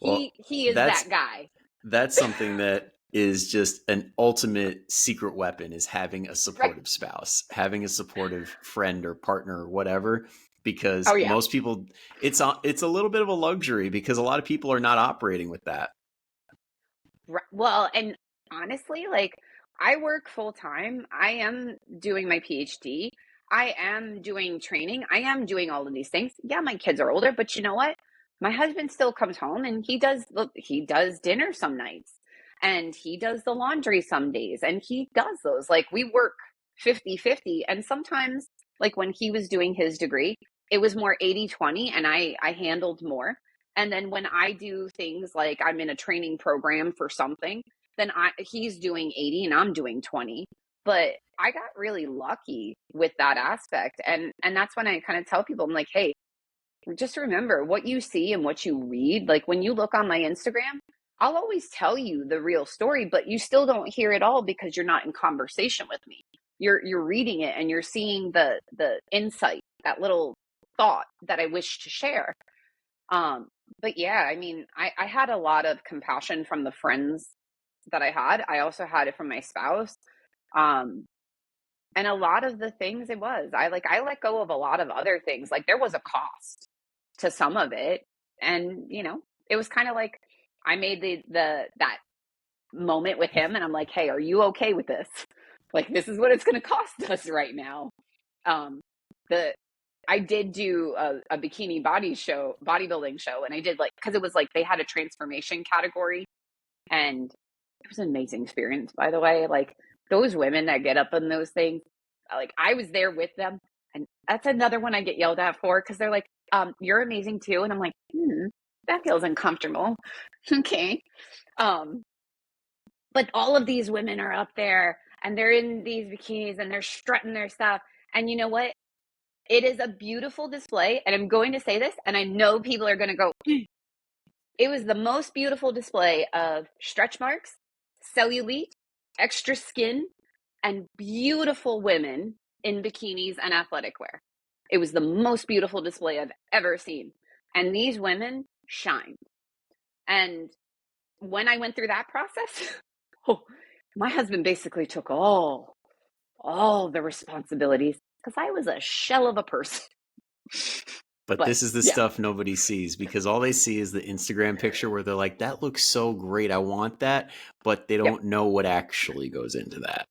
Well, he is that's that guy. that's something that is just an ultimate secret weapon, is having a Right. supportive spouse, having a supportive friend or partner or whatever, because Oh yeah. most people, it's a little bit of a luxury because a lot of people are not operating with that. Well, and honestly, like I work full time. I am doing my PhD. I am doing training. I am doing all of these things. Yeah, my kids are older, but you know what? My husband still comes home and he does dinner some nights, and he does the laundry some days, and he does those. Like we work 50-50, and sometimes like when he was doing his degree, it was more 80-20, and I handled more. And then when I do things like I'm in a training program for something, then he's doing 80 and I'm doing 20. But I got really lucky with that aspect. And that's when I kind of tell people, I'm like, hey, just remember what you see and what you read. Like when you look on my Instagram, I'll always tell you the real story, but you still don't hear it all because you're not in conversation with me. You're reading it and you're seeing the insight, that little thought that I wish to share. Um, but yeah, I mean, I had a lot of compassion from the friends that I had. I also had it from my spouse. Um, and a lot of the things I let go of a lot of other things. Like there was a cost to some of it. And, it was kind of like I made that moment with him and I'm like, hey, are you okay with this? Like, this is what it's going to cost us right now. Um, the I did do a bikini bodybuilding show, and I did like because it was like they had a transformation category, and it was an amazing experience. By the way, like those women that get up in those things, like I was there with them, and that's another one I get yelled at for because they're like, "You're amazing too," and I'm like, that feels uncomfortable. Okay, um, but all of these women are up there, and they're in these bikinis, and they're strutting their stuff, and you know what? It is a beautiful display, and I'm going to say this, and I know people are going to go, it was the most beautiful display of stretch marks, cellulite, extra skin, and beautiful women in bikinis and athletic wear. It was the most beautiful display I've ever seen. And these women shine. And when I went through that process, oh, my husband basically took all the responsibilities because I was a shell of a person. But But this is the yeah. stuff nobody sees, because all they see is the Instagram picture where they're like, that looks so great, I want that, but they Yep. don't know what actually goes into that.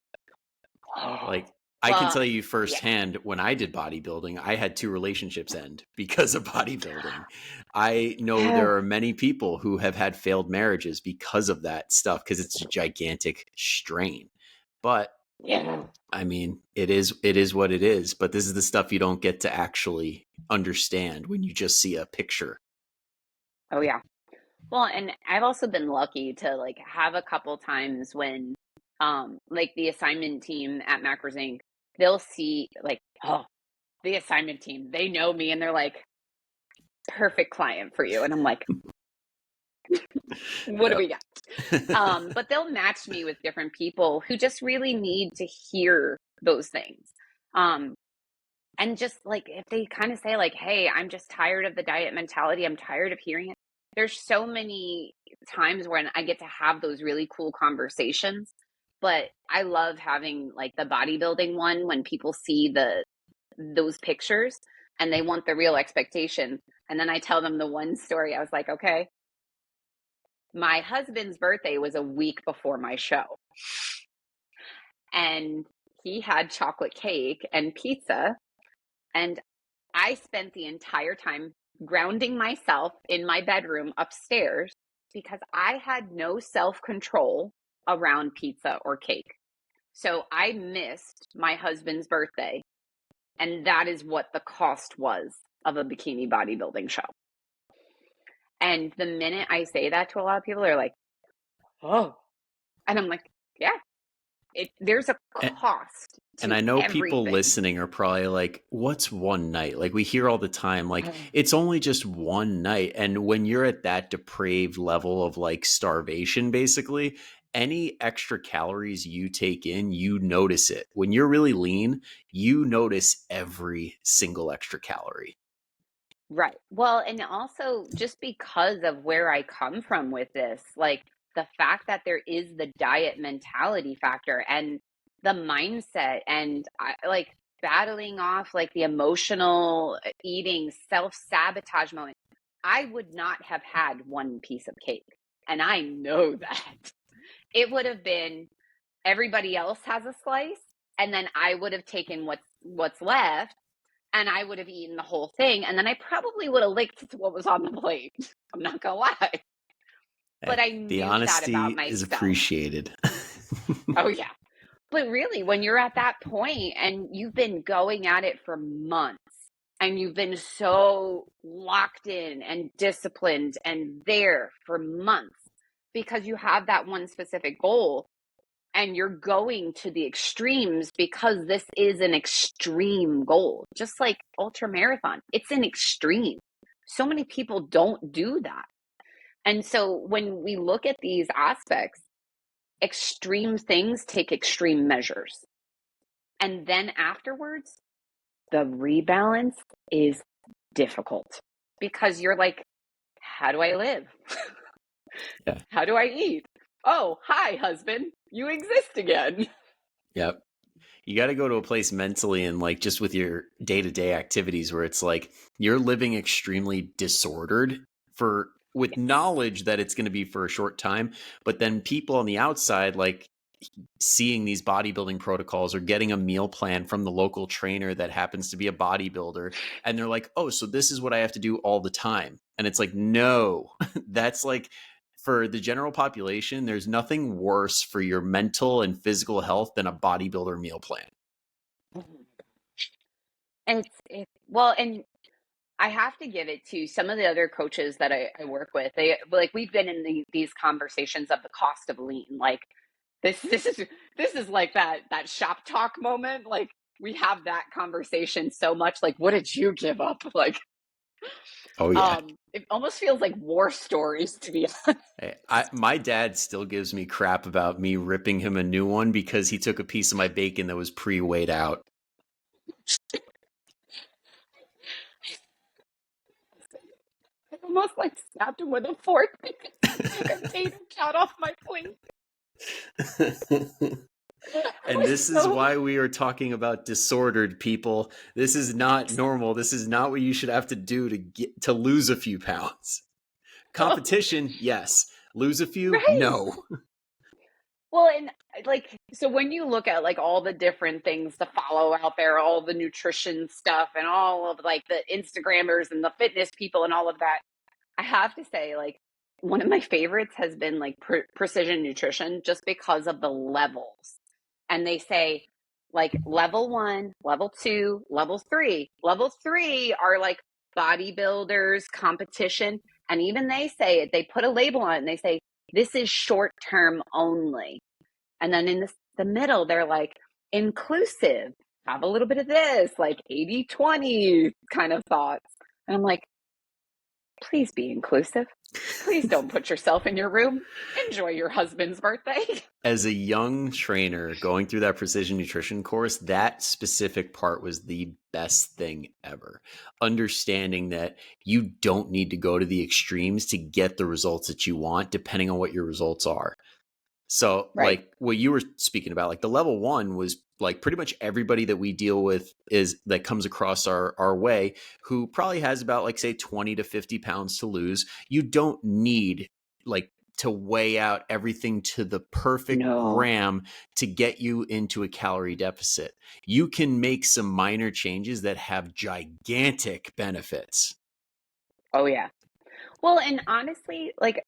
Like, I can Well, tell you yeah. firsthand, when I did bodybuilding, I had 2 relationships end because of bodybuilding. I know Yeah. there are many people who have had failed marriages because of that stuff, because it's a gigantic strain. But Yeah. I mean, it is what it is. But this is the stuff you don't get to actually understand when you just see a picture. Oh yeah. Well, and I've also been lucky to like have a couple times when like the assignment team at Macros Inc., they'll see like, oh, the assignment team, they know me and they're like, perfect client for you. And I'm like, what do we Yep. got? But they'll match me with different people who just really need to hear those things. Um, And just like if they kind of say like, "Hey, I'm just tired of the diet mentality. I'm tired of hearing it." There's so many times when I get to have those really cool conversations. But I love having like the bodybuilding one when people see those pictures and they want the real expectation. And then I tell them the one story. I was like, "Okay, my husband's birthday was a week before my show, and he had chocolate cake and pizza, and I spent the entire time grounding myself in my bedroom upstairs because I had no self control around pizza or cake. So I missed my husband's birthday. And that is what the cost was of a bikini bodybuilding show. And the minute I say that to a lot of people, they're like, oh. And I'm like, yeah. there's a cost And to I know people everything. listening are probably like, what's one night? Like we hear all the time, like it's only just one night. And when you're at that depraved level of like starvation, basically, any extra calories you take in, you notice it. When you're really lean, you notice every single extra calorie. Right. Well, and also just because of where I come from with this, like the fact that there is the diet mentality factor and the mindset and like battling off like the emotional eating, self-sabotage moment, I would not have had one piece of cake. And I know that. It would have been everybody else has a slice, and then I would have taken what's left, and I would have eaten the whole thing, and then I probably would have licked what was on the plate. I'm not gonna lie. But Hey, I the knew that honesty about is myself. appreciated. Oh yeah. But really, when you're at that point and you've been going at it for months and you've been so locked in and disciplined and there for months because you have that one specific goal, and you're going to the extremes because this is an extreme goal, just like ultra marathon. It's an extreme. So many people don't do that. And so when we look at these aspects, extreme things take extreme measures. And then afterwards, the rebalance is difficult because you're like, how do I live? Yeah. How do I eat? Oh, hi, husband. You exist again. Yep. You got to go to a place mentally and like just with your day-to-day activities where it's like you're living extremely disordered for with Yes. knowledge that it's going to be for a short time, but then people on the outside like seeing these bodybuilding protocols or getting a meal plan from the local trainer that happens to be a bodybuilder, and they're like, oh, so this is what I have to do all the time. And it's like, no. That's like for the general population, there's nothing worse for your mental and physical health than a bodybuilder meal plan. And well, and I have to give it to some of the other coaches that I work with. They like we've been in these conversations of the cost of lean. Like this is like that shop talk moment. Like we have that conversation so much. Like, what did you give up? Like, Oh yeah. it almost feels like war stories to be honest. My dad still gives me crap about me ripping him a new one because he took a piece of my bacon that was pre-weighed out. I almost like snapped him with a fork because he took a tater tot off my plate. I And was this is so why we are talking about disordered people. This is not normal. This is not what you should have to do to get to lose a few pounds. Competition, yes. Lose a few, right. no. Well, and like, so when you look at like all the different things to follow out there, all the nutrition stuff and all of like the Instagrammers and the fitness people and all of that, I have to say, like, one of my favorites has been like precision nutrition just because of the levels. And they say, like, level one, level two, level three. Level three are like bodybuilders, competition. And even they say it, they put a label on it and they say, this is short term only. And then in the middle, they're like, inclusive, have a little bit of this, like 80-20 kind of thoughts. And I'm like, please be inclusive. Please don't put yourself in your room. Enjoy your husband's birthday. As a young trainer going through that precision nutrition course, that specific part was the best thing ever. Understanding that you don't need to go to the extremes to get the results that you want, depending on what your results are. So, Right. like what you were speaking about, like the level one was like pretty much everybody that we deal with is that comes across our way who probably has about like say 20 to 50 pounds to lose. You don't need like to weigh out everything to the perfect No. gram to get you into a calorie deficit. You can make some minor changes that have gigantic benefits. Oh, yeah. Well, and honestly, like,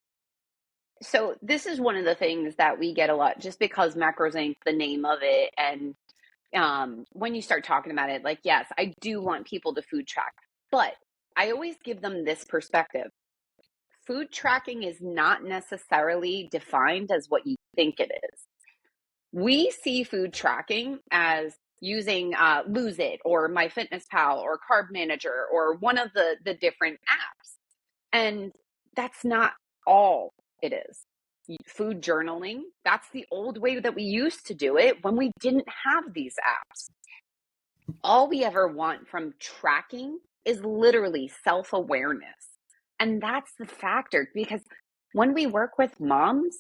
so this is one of the things that we get a lot just because macros ain't the name of it. And when you start talking about it, like, yes, I do want people to food track, but I always give them this perspective. Food tracking is not necessarily defined as what you think it is. we see food tracking as using Lose It or MyFitnessPal or Carb Manager or one of the different apps. And that's not all it is. Food journaling, that's the old way that we used to do it when we didn't have these apps. All we ever want from tracking is literally self-awareness. And that's the factor, because when we work with moms,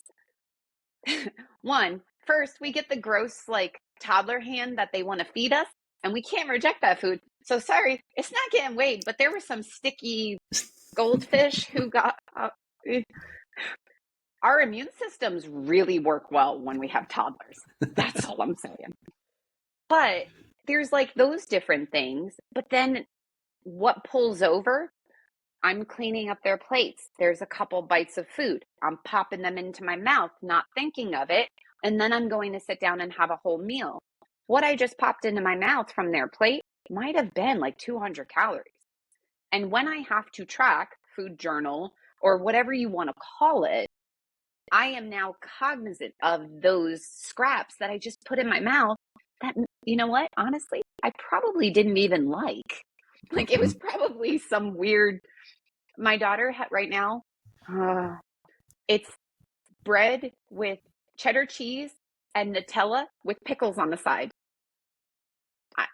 first, we get the gross, like, toddler hand that they want to feed us, and we can't reject that food. So sorry, it's not getting weighed, but there were some sticky goldfish who got. Our immune systems really work well when we have toddlers. That's all I'm saying. But there's like those different things. But then what pulls over? I'm cleaning up their plates. There's a couple bites of food. I'm popping them into my mouth, not thinking of it. And then I'm going to sit down and have a whole meal. What I just popped into my mouth from their plate might have been like 200 calories. And when I have to track, food journal, or whatever you want to call it, I am now cognizant of those scraps that I just put in my mouth that, you know what, honestly, I probably didn't even like. Like, it was probably some weird, my daughter right now, it's bread with cheddar cheese and Nutella with pickles on the side.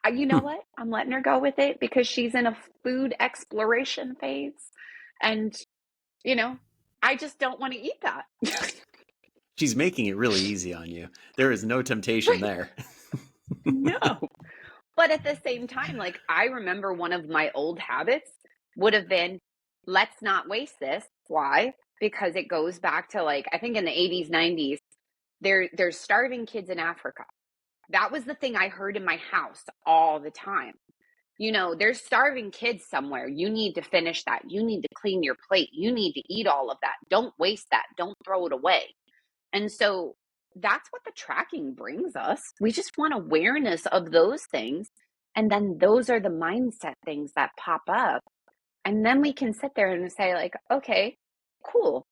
You know what? I'm letting her go with it because she's in a food exploration phase. And, you know, I just don't want to eat that. She's making it really easy on you. There is no temptation there. No. But at the same time, like, I remember one of my old habits would have been, let's not waste this. Why? Because it goes back to, like, I think in the 80s, 90s, there's starving kids in Africa. That was the thing I heard in my house all the time. You know, there's starving kids somewhere. You need to finish that. You need to clean your plate. You need to eat all of that. Don't waste that. Don't throw it away. And so that's what the tracking brings us. We just want awareness of those things. And then those are the mindset things that pop up. And then we can sit there and say, like, okay, cool.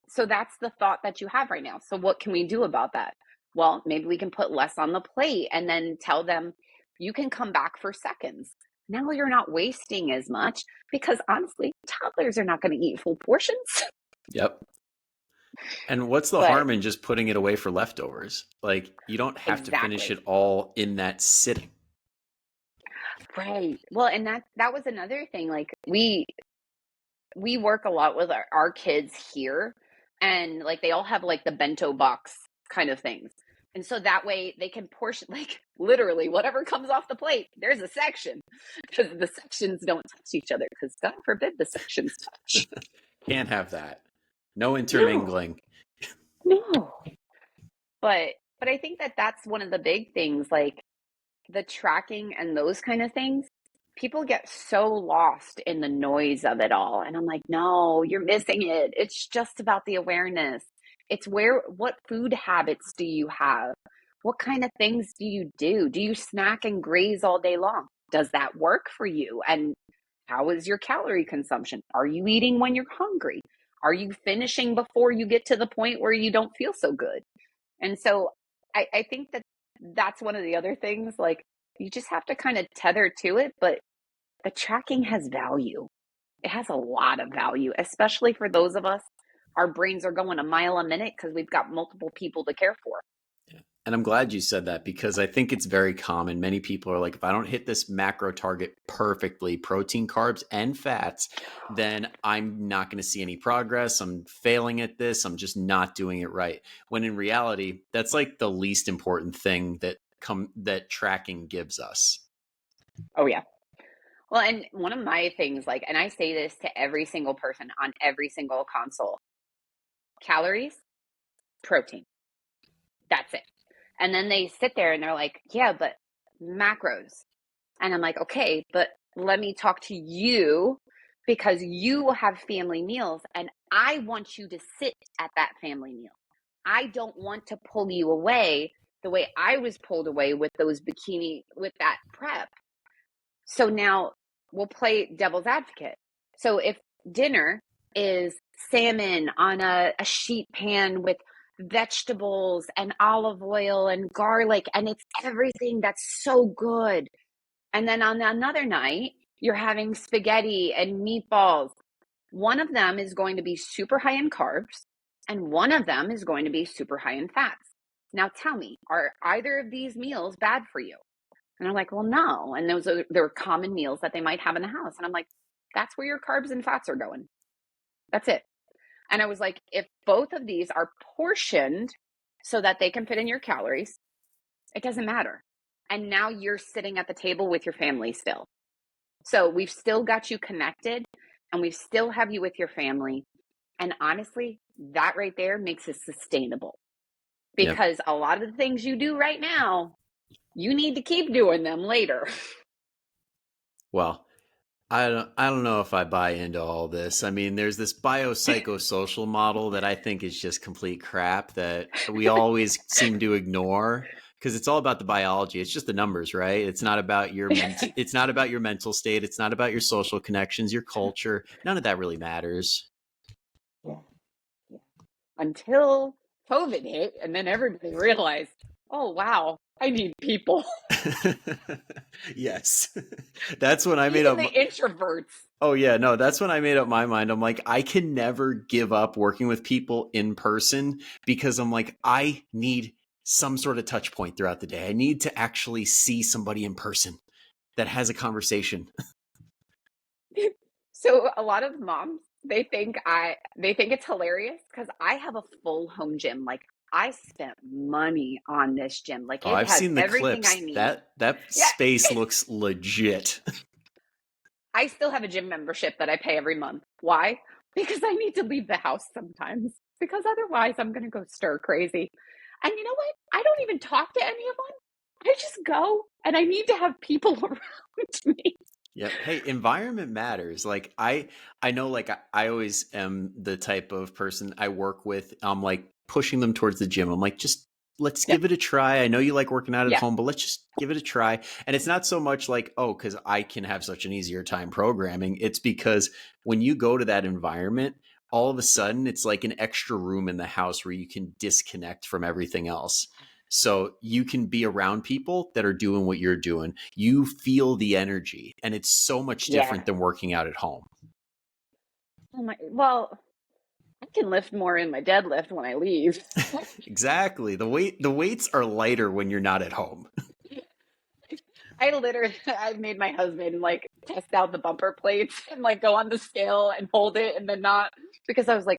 So that's the thought that you have right now. So what can we do about that? Well, maybe we can put less on the plate and then tell them, you can come back for seconds. Now you're not wasting as much, because honestly, toddlers are not going to eat full portions. Yep. And what's the But harm in just putting it away for leftovers? Like, you don't have to finish exactly. it all in that sitting. Right. Well, and that was another thing. Like, we work a lot with our kids here, and like they all have like the bento box kind of things. And so that way they can portion, like, literally whatever comes off the plate, there's a section, because the sections don't touch each other, because God forbid the sections touch. Can't have that. No No, intermingling. no. But I think that that's one of the big things, like the tracking and those kind of things. People get so lost in the noise of it all. And I'm like, no, you're missing it. It's just about the awareness. It's what food habits do you have? What kind of things do you do? Do you snack and graze all day long? Does that work for you? And how is your calorie consumption? Are you eating when you're hungry? Are you finishing before you get to the point where you don't feel so good? And so I think that that's one of the other things. Like, you just have to kind of tether to it, but the tracking has value. It has a lot of value, especially for those of us, our brains are going a mile a minute because we've got multiple people to care for. And I'm glad you said that, because I think it's very common. Many people are like, if I don't hit this macro target perfectly, protein, carbs, and fats, then I'm not going to see any progress. I'm failing at this. I'm just not doing it right. When in reality, that's like the least important thing that tracking gives us. Oh, yeah. Well, and one of my things, like, and I say this to every single person on every single console: calories, protein. That's it. And then they sit there and they're like, yeah, but macros. And I'm like, okay, but let me talk to you, because you have family meals and I want you to sit at that family meal. I don't want to pull you away the way I was pulled away with those with that prep. So now we'll play devil's advocate. So if dinner is salmon on a sheet pan with vegetables and olive oil and garlic, and it's everything that's so good. And then on another night, you're having spaghetti and meatballs. One of them is going to be super high in carbs, and one of them is going to be super high in fats. Now tell me, are either of these meals bad for you? And I'm like, well, no. And there are common meals that they might have in the house. And I'm like, that's where your carbs and fats are going. That's it. And I was like, if both of these are portioned so that they can fit in your calories, it doesn't matter. And now you're sitting at the table with your family still. So we've still got you connected and we still have you with your family. And honestly, that right there makes it sustainable because a lot of the things you do right now, you need to keep doing them later. Well, I don't know if I buy into all this. I mean, there's this biopsychosocial model that I think is just complete crap that we always seem to ignore because it's all about the biology. It's just the numbers, right? It's not about your it's not about your mental state, it's not about your social connections, your culture. None of that really matters. Yeah. Until COVID hit and then everybody realized, oh wow, I need people. Yes. That's when I made Even up the introverts. Oh yeah, no, that's when I made up my mind. I'm like, I can never give up working with people in person because I'm like, I need some sort of touch point throughout the day. I need to actually see somebody in person that has a conversation. So a lot of moms, they think it's hilarious because I have a full home gym. Like I spent money on this gym. Like Oh, it I've has seen the everything I clips. need. That Yeah. space looks legit. I still have a gym membership that I pay every month. Why? Because I need to leave the house sometimes. Because otherwise I'm gonna go stir crazy. And you know what? I don't even talk to anyone. I just go and I need to have people around me. Yep. Hey, environment matters. Like I know like I always am the type of person I work with. I'm like pushing them towards the gym. I'm like, just let's Yeah. give it a try. I know you like working out at Yeah. home, but let's just give it a try. And it's not so much like, oh, because I can have such an easier time programming. It's because when you go to that environment, all of a sudden it's like an extra room in the house where you can disconnect from everything else. So you can be around people that are doing what you're doing. You feel the energy, and it's so much Yeah. different than working out at home. Well, I can lift more in my deadlift when I leave. Exactly. The weights are lighter when you're not at home. I've made my husband like test out the bumper plates and like go on the scale and hold it and then not because I was like,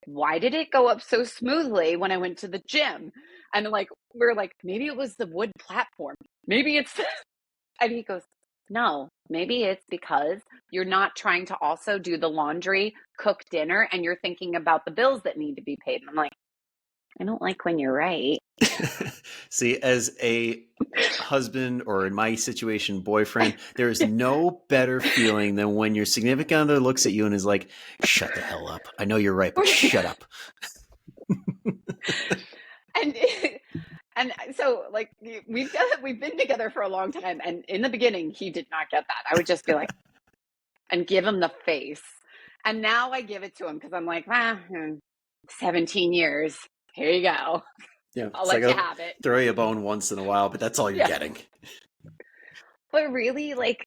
why did it go up so smoothly when I went to the gym? And like we're like, maybe it was the wood platform. Maybe it's and he goes, no, maybe it's because you're not trying to also do the laundry, cook dinner, and you're thinking about the bills that need to be paid. And I'm like, I don't like when you're right. See, as a husband or in my situation, boyfriend, there is no better feeling than when your significant other looks at you and is like, shut the hell up. I know you're right, but shut up. and and so like we've been together for a long time, and in the beginning he did not get that. I would just be like and give him the face, and now I give it to him because I'm like 17 years, here you go. Yeah, I'll it's like let you I'll have it. throw you a bone once in a while, but that's all you're Yeah, getting. but really like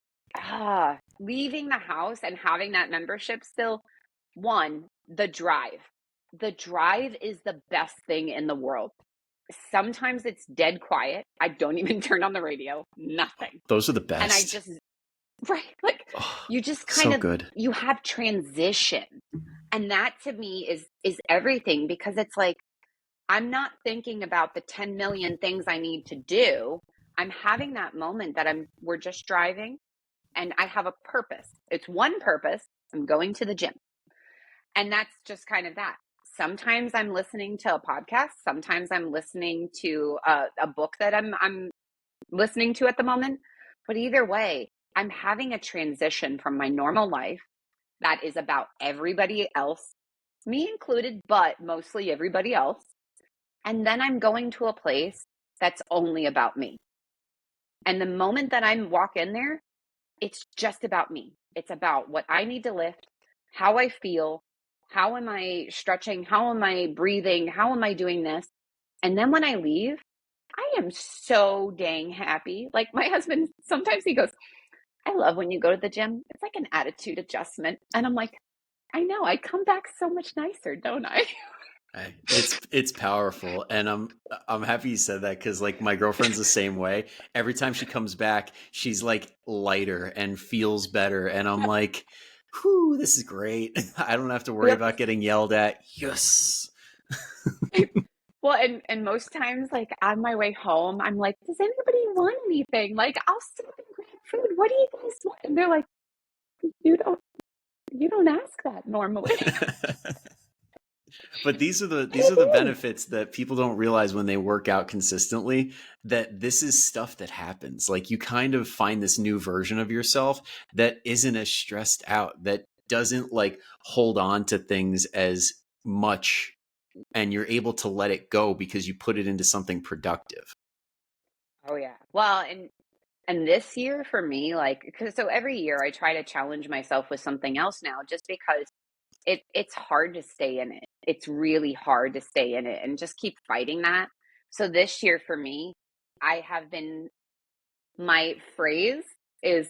leaving the house and having that membership still, one, the drive is the best thing in the world. Sometimes it's dead quiet. I don't even turn on the radio, nothing. Those are the And I best. just, right, like Oh, you just kind so of, good. you have transition. And that to me is everything because it's like, I'm not thinking about the 10 million things I need to do. I'm having that moment that we're just driving and I have a purpose. It's one purpose. I'm going to the gym. And that's just kind of that. Sometimes I'm listening to a podcast. Sometimes I'm listening to a book that I'm listening to at the moment. But either way, I'm having a transition from my normal life that is about everybody else, me included, but mostly everybody else. And then I'm going to a place that's only about me. And the moment that I walk in there, it's just about me. It's about what I need to lift, how I feel, how am I stretching? How am I breathing? How am I doing this? And then when I leave, I am so dang happy. Like my husband, sometimes he goes, I love when you go to the gym. It's like an attitude adjustment. And I'm like, I know, I come back so much nicer, don't I? It's powerful, and I'm happy you said that because like my girlfriend's the same way. Every time she comes back, she's like lighter and feels better, and I'm like, "Whew, this is great. I don't have to worry Yep. about getting yelled at." Yes. Well, and most times, like on my way home, I'm like, does anybody want anything? Like, I'll stop and grab food. What do you guys want? And they're like, you don't, you don't ask that normally. But these It are the is. benefits that people don't realize when they work out consistently, that this is stuff that happens. Like you kind of find this new version of yourself that isn't as stressed out, that doesn't like hold on to things as much, and you're able to let it go because you put it into something productive. Oh yeah. Well, and this year for me, like, because so every year I try to challenge myself with something else now, just because it's hard to stay in it. It's really hard to stay in it and just keep fighting that. So this year for me, I have been, my phrase is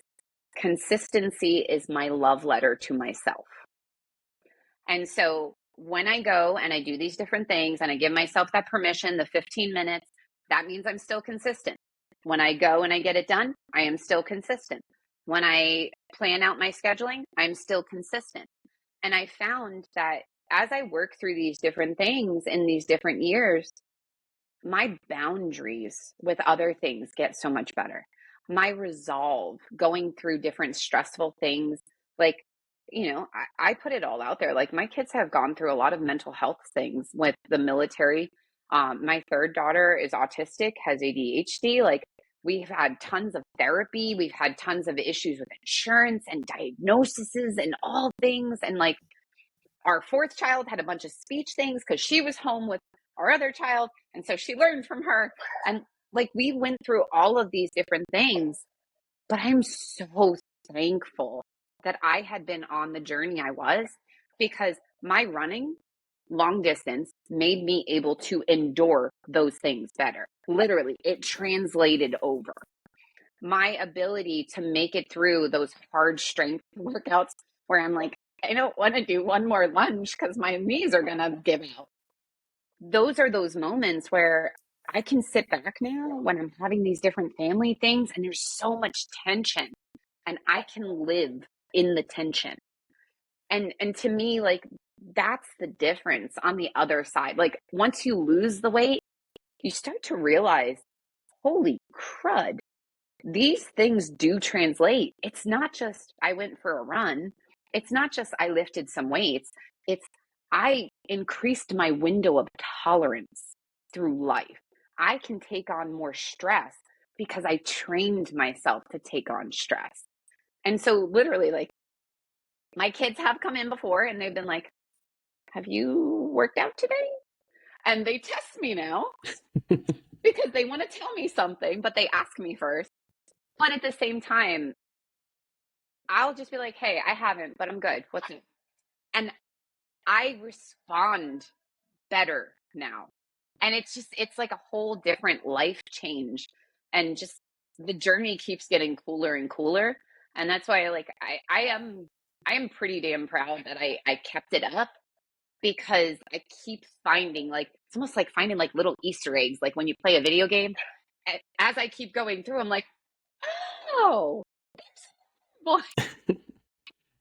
consistency is my love letter to myself. And so when I go and I do these different things and I give myself that permission, the 15 minutes, that means I'm still consistent. When I go and I get it done, I am still consistent. When I plan out my scheduling, I'm still consistent. And I found that as I work through these different things in these different years, my boundaries with other things get so much better. My resolve going through different stressful things, like, I put it all out there. Like, my kids have gone through a lot of mental health things with the military. My third daughter is autistic, has ADHD. Like, we've had tons of therapy, we've had tons of issues with insurance and diagnoses and all things. And like, our fourth child had a bunch of speech things because she was home with our other child. And so she learned from her. And like, we went through all of these different things, but I'm so thankful that I had been on the journey I was, because my running long distance made me able to endure those things better. Literally, it translated over. My ability to make it through those hard strength workouts where I'm like, I don't want to do one more lunge because my knees are going to give out. Those are those moments where I can sit back now when I'm having these different family things and there's so much tension, and I can live in the tension. And to me, like, that's the difference on the other side. Like, once you lose the weight, you start to realize, holy crud, these things do translate. It's not just I went for a run. It's not just I lifted some weights. It's I increased my window of tolerance through life. I can take on more stress because I trained myself to take on stress. And so literally, like, my kids have come in before and they've been like, have you worked out today? And they test me now because they want to tell me something, but they ask me first. But at the same time, I'll just be like, hey, I haven't, but I'm good. What's it? And I respond better now. And it's like a whole different life change. And just the journey keeps getting cooler and cooler. And that's why like I am pretty damn proud that I kept it up, because I keep finding, like, it's almost like finding like little Easter eggs. Like when you play a video game, as I keep going through, I'm like, oh, well,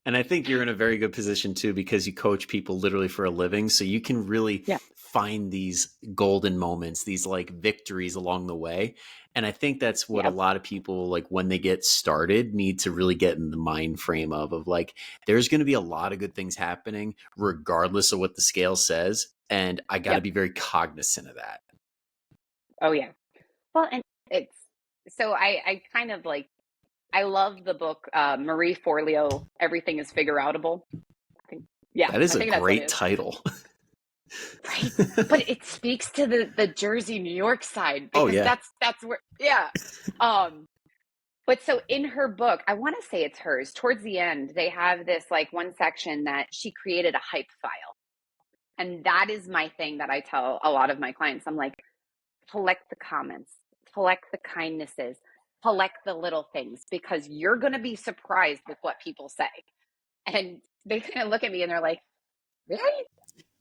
And I think you're in a very good position too because you coach people literally for a living. So you can really yeah, find these golden moments, these like victories along the way. And I think that's what a yep, lot of people like when they get started need to really get in the mind frame of like, there's going to be a lot of good things happening regardless of what the scale says. And I got to yep, be very cognizant of that. oh yeah. Well, and it's so I kind of like, I love the book, Marie Forleo, Everything is Figure Outable. I think, yeah, That is I a think that's what great it is. title. Right. But it speaks to the Jersey, New York side, Oh, because yeah. that's where, yeah. Um, But so in her book, I want to say it's hers, towards the end, they have this like one section that she created a hype file. And that is my thing that I tell a lot of my clients. I'm like, collect the comments, collect the kindnesses, collect the little things, because you're going to be surprised with what people say. And they kind of look at me and they're like, really?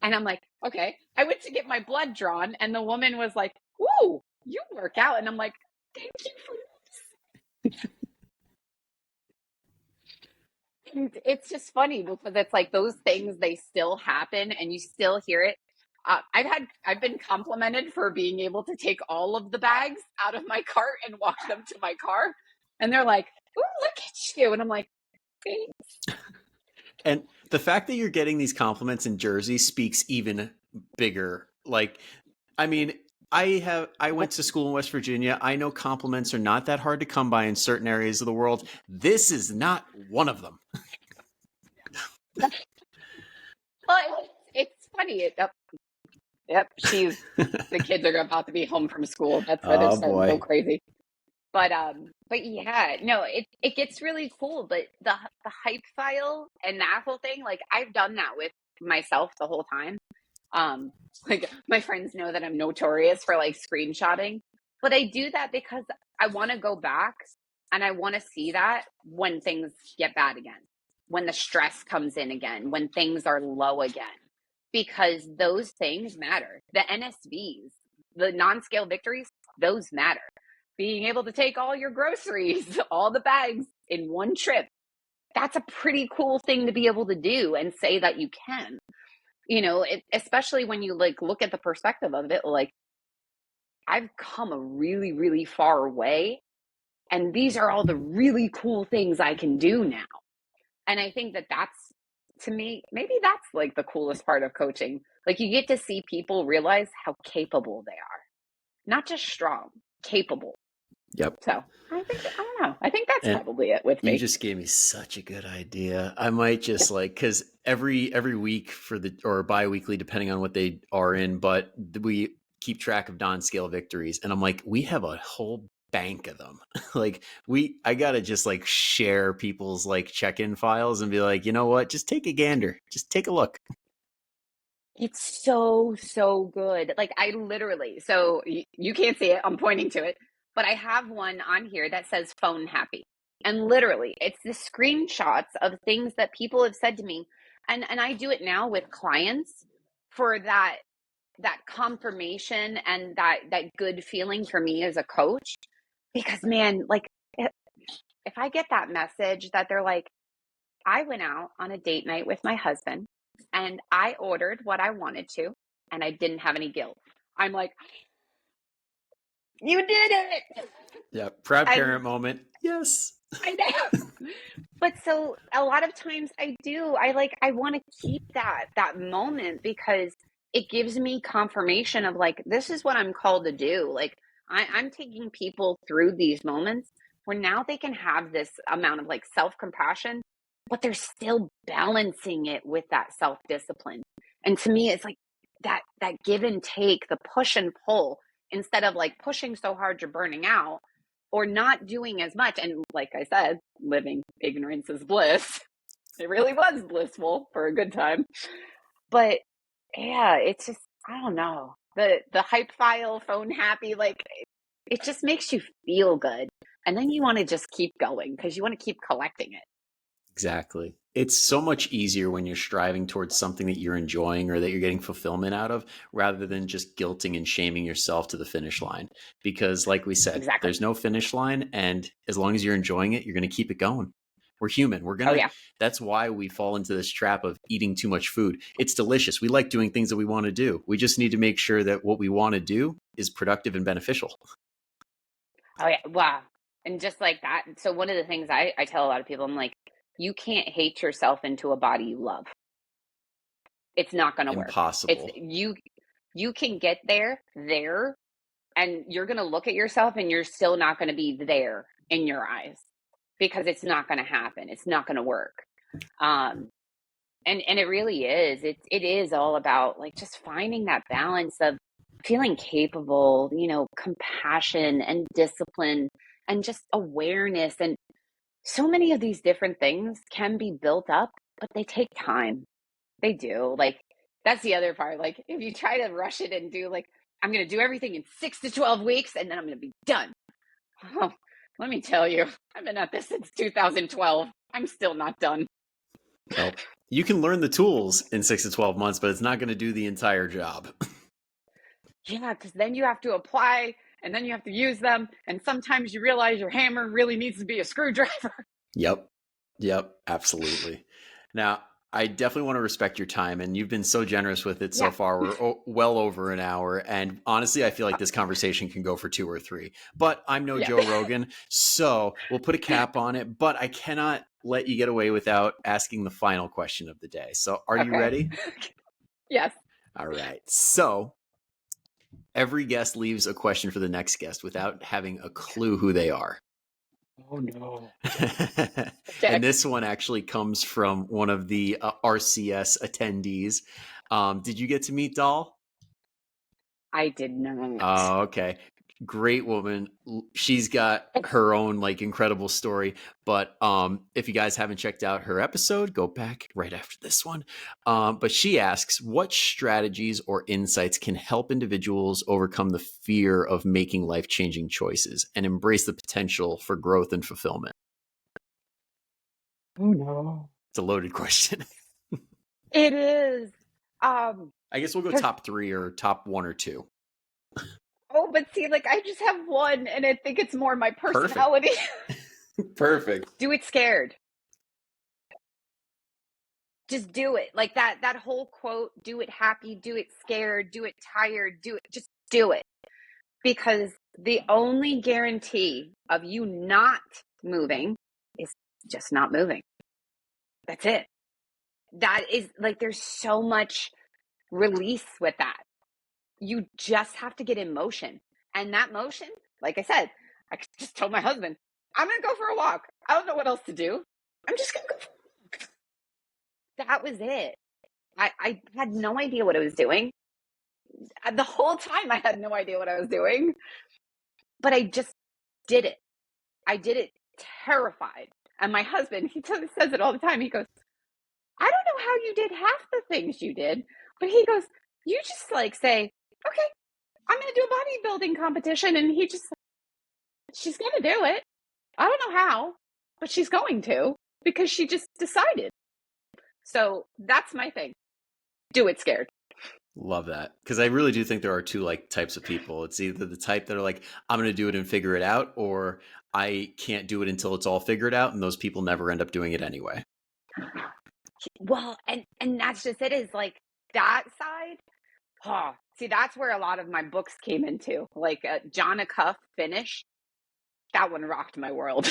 And I'm like, okay. I went to get my blood drawn, and the woman was like, "Ooh, you work out." And I'm like, thank you for this. And it's just funny because it's like those things, they still happen and you still hear it. I've been complimented for being able to take all of the bags out of my cart and walk them to my car. And they're like, "Ooh, look at you." And I'm like, thanks. And the fact that you're getting these compliments in Jersey speaks even bigger. Like, I mean, I went to school in West Virginia. I know compliments are not that hard to come by in certain areas of the world. This is not one of them. Well, it's funny. Yep, the kids are about to be home from school. That's why they're Oh starting to go boy. crazy. But yeah, no, it gets really cool. But the hype file and that whole thing, like I've done that with myself the whole time. Um, like my friends know that I'm notorious for like screenshotting, but I do that because I want to go back and I want to see that when things get bad again, when the stress comes in again, when things are low again, because those things matter. The NSVs, the non-scale victories, those matter. Being able to take all your groceries, all the bags in one trip, that's a pretty cool thing to be able to do and say that you can. Especially when you like look at the perspective of it, like I've come a really, really far way, and these are all the really cool things I can do now. And I think that that's, to me, maybe that's like the coolest part of coaching. Like you get to see people realize how capable they are, not just strong, capable. Yep. So I don't know. I think that's And probably it with you me. just gave me such a good idea. I might just like, because every week for the, or bi-weekly, depending on what they are in, but we keep track of non-scale victories, and I'm like, we have a whole bank of them. Like I gotta just like share people's like check-in files and be like, you know what, just take a gander, just take a look. It's so, so good. Like I literally, so you can't see it, I'm pointing to it, but I have one on here that says phone happy. And literally, it's the screenshots of things that people have said to me. And I do it now with clients for that confirmation and that good feeling for me as a coach. Because man, like if I get that message that they're like, I went out on a date night with my husband and I ordered what I wanted to and I didn't have any guilt. I'm like, you did it. Yeah, proud And parent moment. Yes. I know. But so a lot of times I want to keep that moment because it gives me confirmation of like, this is what I'm called to do. Like I'm taking people through these moments where now they can have this amount of like self-compassion, but they're still balancing it with that self-discipline. And to me, it's like that give and take, the push and pull, instead of like pushing so hard you're burning out or not doing as much. And like I said, living ignorance is bliss. It really was blissful for a good time. But yeah, it's just, I don't know. The hype file, phone happy, like it just makes you feel good. And then you want to just keep going because you want to keep collecting it. Exactly. It's so much easier when you're striving towards something that you're enjoying or that you're getting fulfillment out of, rather than just guilting and shaming yourself to the finish line. Because, like we said, Exactly. there's no finish line. And as long as you're enjoying it, you're going to keep it going. We're human. Oh, yeah. That's why we fall into this trap of eating too much food. It's delicious. We like doing things that we want to do. We just need to make sure that what we want to do is productive and beneficial. Oh, yeah. Wow. And just like that. So, one of the things I tell a lot of people, I'm like, you can't hate yourself into a body you love. It's not going to work. It's Impossible. you can get there, and you're going to look at yourself and you're still not going to be there in your eyes because it's not going to happen. It's not going to work. Um, and it really is. It is all about like just finding that balance of feeling capable, compassion and discipline and just awareness. And so many of these different things can be built up, but they take time. They do. Like, that's the other part. Like, if you try to rush it and do, like, I'm going to do everything in 6 to 12 weeks and then I'm going to be done. Oh, let me tell you, I've been at this since 2012. I'm still not done. Well, you can learn the tools in 6 to 12 months, but it's not going to do the entire job. Yeah, because then you have to apply and then you have to use them. And sometimes you realize your hammer really needs to be a screwdriver. Yep. Yep. Absolutely. Now, I definitely want to respect your time, and you've been so generous with it so Yeah. far. We're well over an hour, and honestly, I feel like this conversation can go for 2 or 3. But I'm no Yeah. Joe Rogan, so we'll put a cap on it. But I cannot let you get away without asking the final question of the day. So, are you ready? Yes. All right. So, every guest leaves a question for the next guest without having a clue who they are. Oh, no. And this one actually comes from one of the RCS attendees. Did you get to meet Doll? I did not. Oh, okay. Great woman. She's got her own like incredible story. But if you guys haven't checked out her episode, go back right after this one. But she asks, what strategies or insights can help individuals overcome the fear of making life-changing choices and embrace the potential for growth and fulfillment? Oh, no. It's a loaded question. It is. I guess we'll go top 3 or top 1 or 2. Oh, but see, like, I just have one, and I think it's more my personality. Perfect. Do it scared. Just do it. Like that whole quote, do it happy, do it scared, do it tired, do it, just do it. Because the only guarantee of you not moving is just not moving. That's it. That is like, there's so much release with that. You just have to get in motion. And that motion, like I said, I just told my husband, I'm going to go for a walk. I don't know what else to do. I'm just going to go for a walk. That was it. I had no idea what I was doing. The whole time I had no idea what I was doing, but I just did it. I did it terrified. And my husband, he says it all the time. He goes, I don't know how you did half the things you did, but he goes, you just like say, okay, I'm going to do a bodybuilding competition. And she's going to do it. I don't know how, but she's going to, because she just decided. So that's my thing. Do it scared. Love that. Because I really do think there are 2 like types of people. It's either the type that are like, I'm going to do it and figure it out, or I can't do it until it's all figured out. And those people never end up doing it anyway. Well, and that's just it, is like that side. Oh, see, that's where a lot of my books came into. Like John Acuff Finish. That one rocked my world.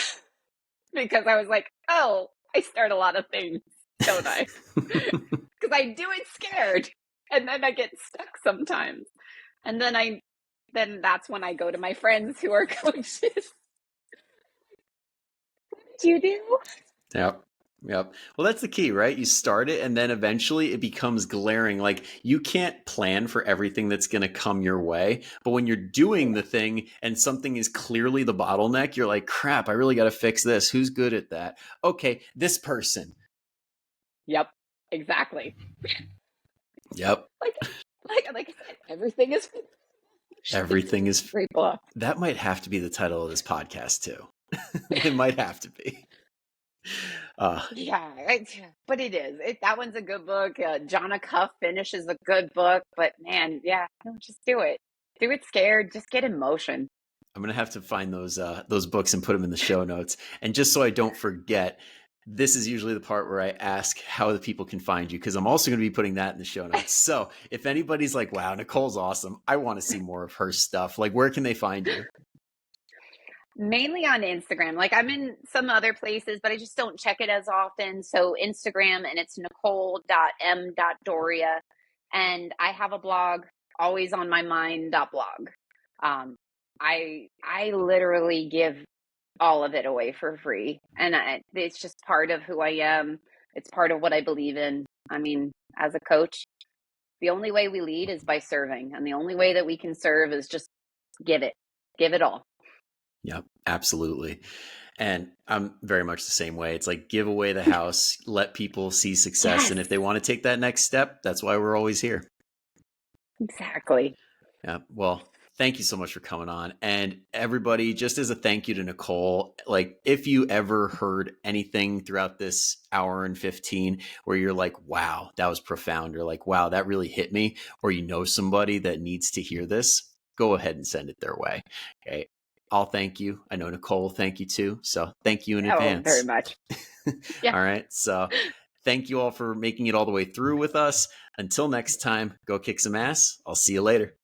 Because I was like, oh, I start a lot of things, don't I? Because I do it scared. And then I get stuck sometimes. And then that's when I go to my friends who are coaches. What did you do? Yep. Yep. Well, that's the key, right? You start it and then eventually it becomes glaring. Like you can't plan for everything that's going to come your way. But when you're doing the thing and something is clearly the bottleneck, you're like, crap, I really got to fix this. Who's good at that? Okay, this person. Yep, exactly. Yep. Like I said, everything is great book. That might have to be the title of this podcast too. It might have to be. Yeah, but it is. That one's a good book. John Acuff Finish is a good book. But man, yeah, no, just do it. Do it scared. Just get in motion. I'm gonna have to find those books and put them in the show notes. And just so I don't forget, this is usually the part where I ask how the people can find you, because I'm also going to be putting that in the show notes. So if anybody's like, wow, Nicole's awesome, I want to see more of her stuff, like where can they find you? Mainly on Instagram. Like I'm in some other places, but I just don't check it as often. So Instagram, and it's nicole.m.doria. And I have a blog, always on my mind.blog. I literally give all of it away for free. And it's just part of who I am. It's part of what I believe in. I mean, as a coach, the only way we lead is by serving. And the only way that we can serve is just give it all. Yep, absolutely. And I'm very much the same way. It's like give away the house, let people see success. Yes, And if they want to take that next step, that's why we're always here. exactly. Yeah. Well, thank you so much for coming on. And everybody, just as a thank you to Nicole, like if you ever heard anything throughout this hour and 15 where you're like, wow, that was profound, or like, wow, that really hit me, or you know somebody that needs to hear this, go ahead and send it their way. Okay. I'll thank you. I know Nicole will thank you too. So thank you in Oh, very advance. much. Yeah. All right. So thank you all for making it all the way through with us. Until next time, go kick some ass. I'll see you later.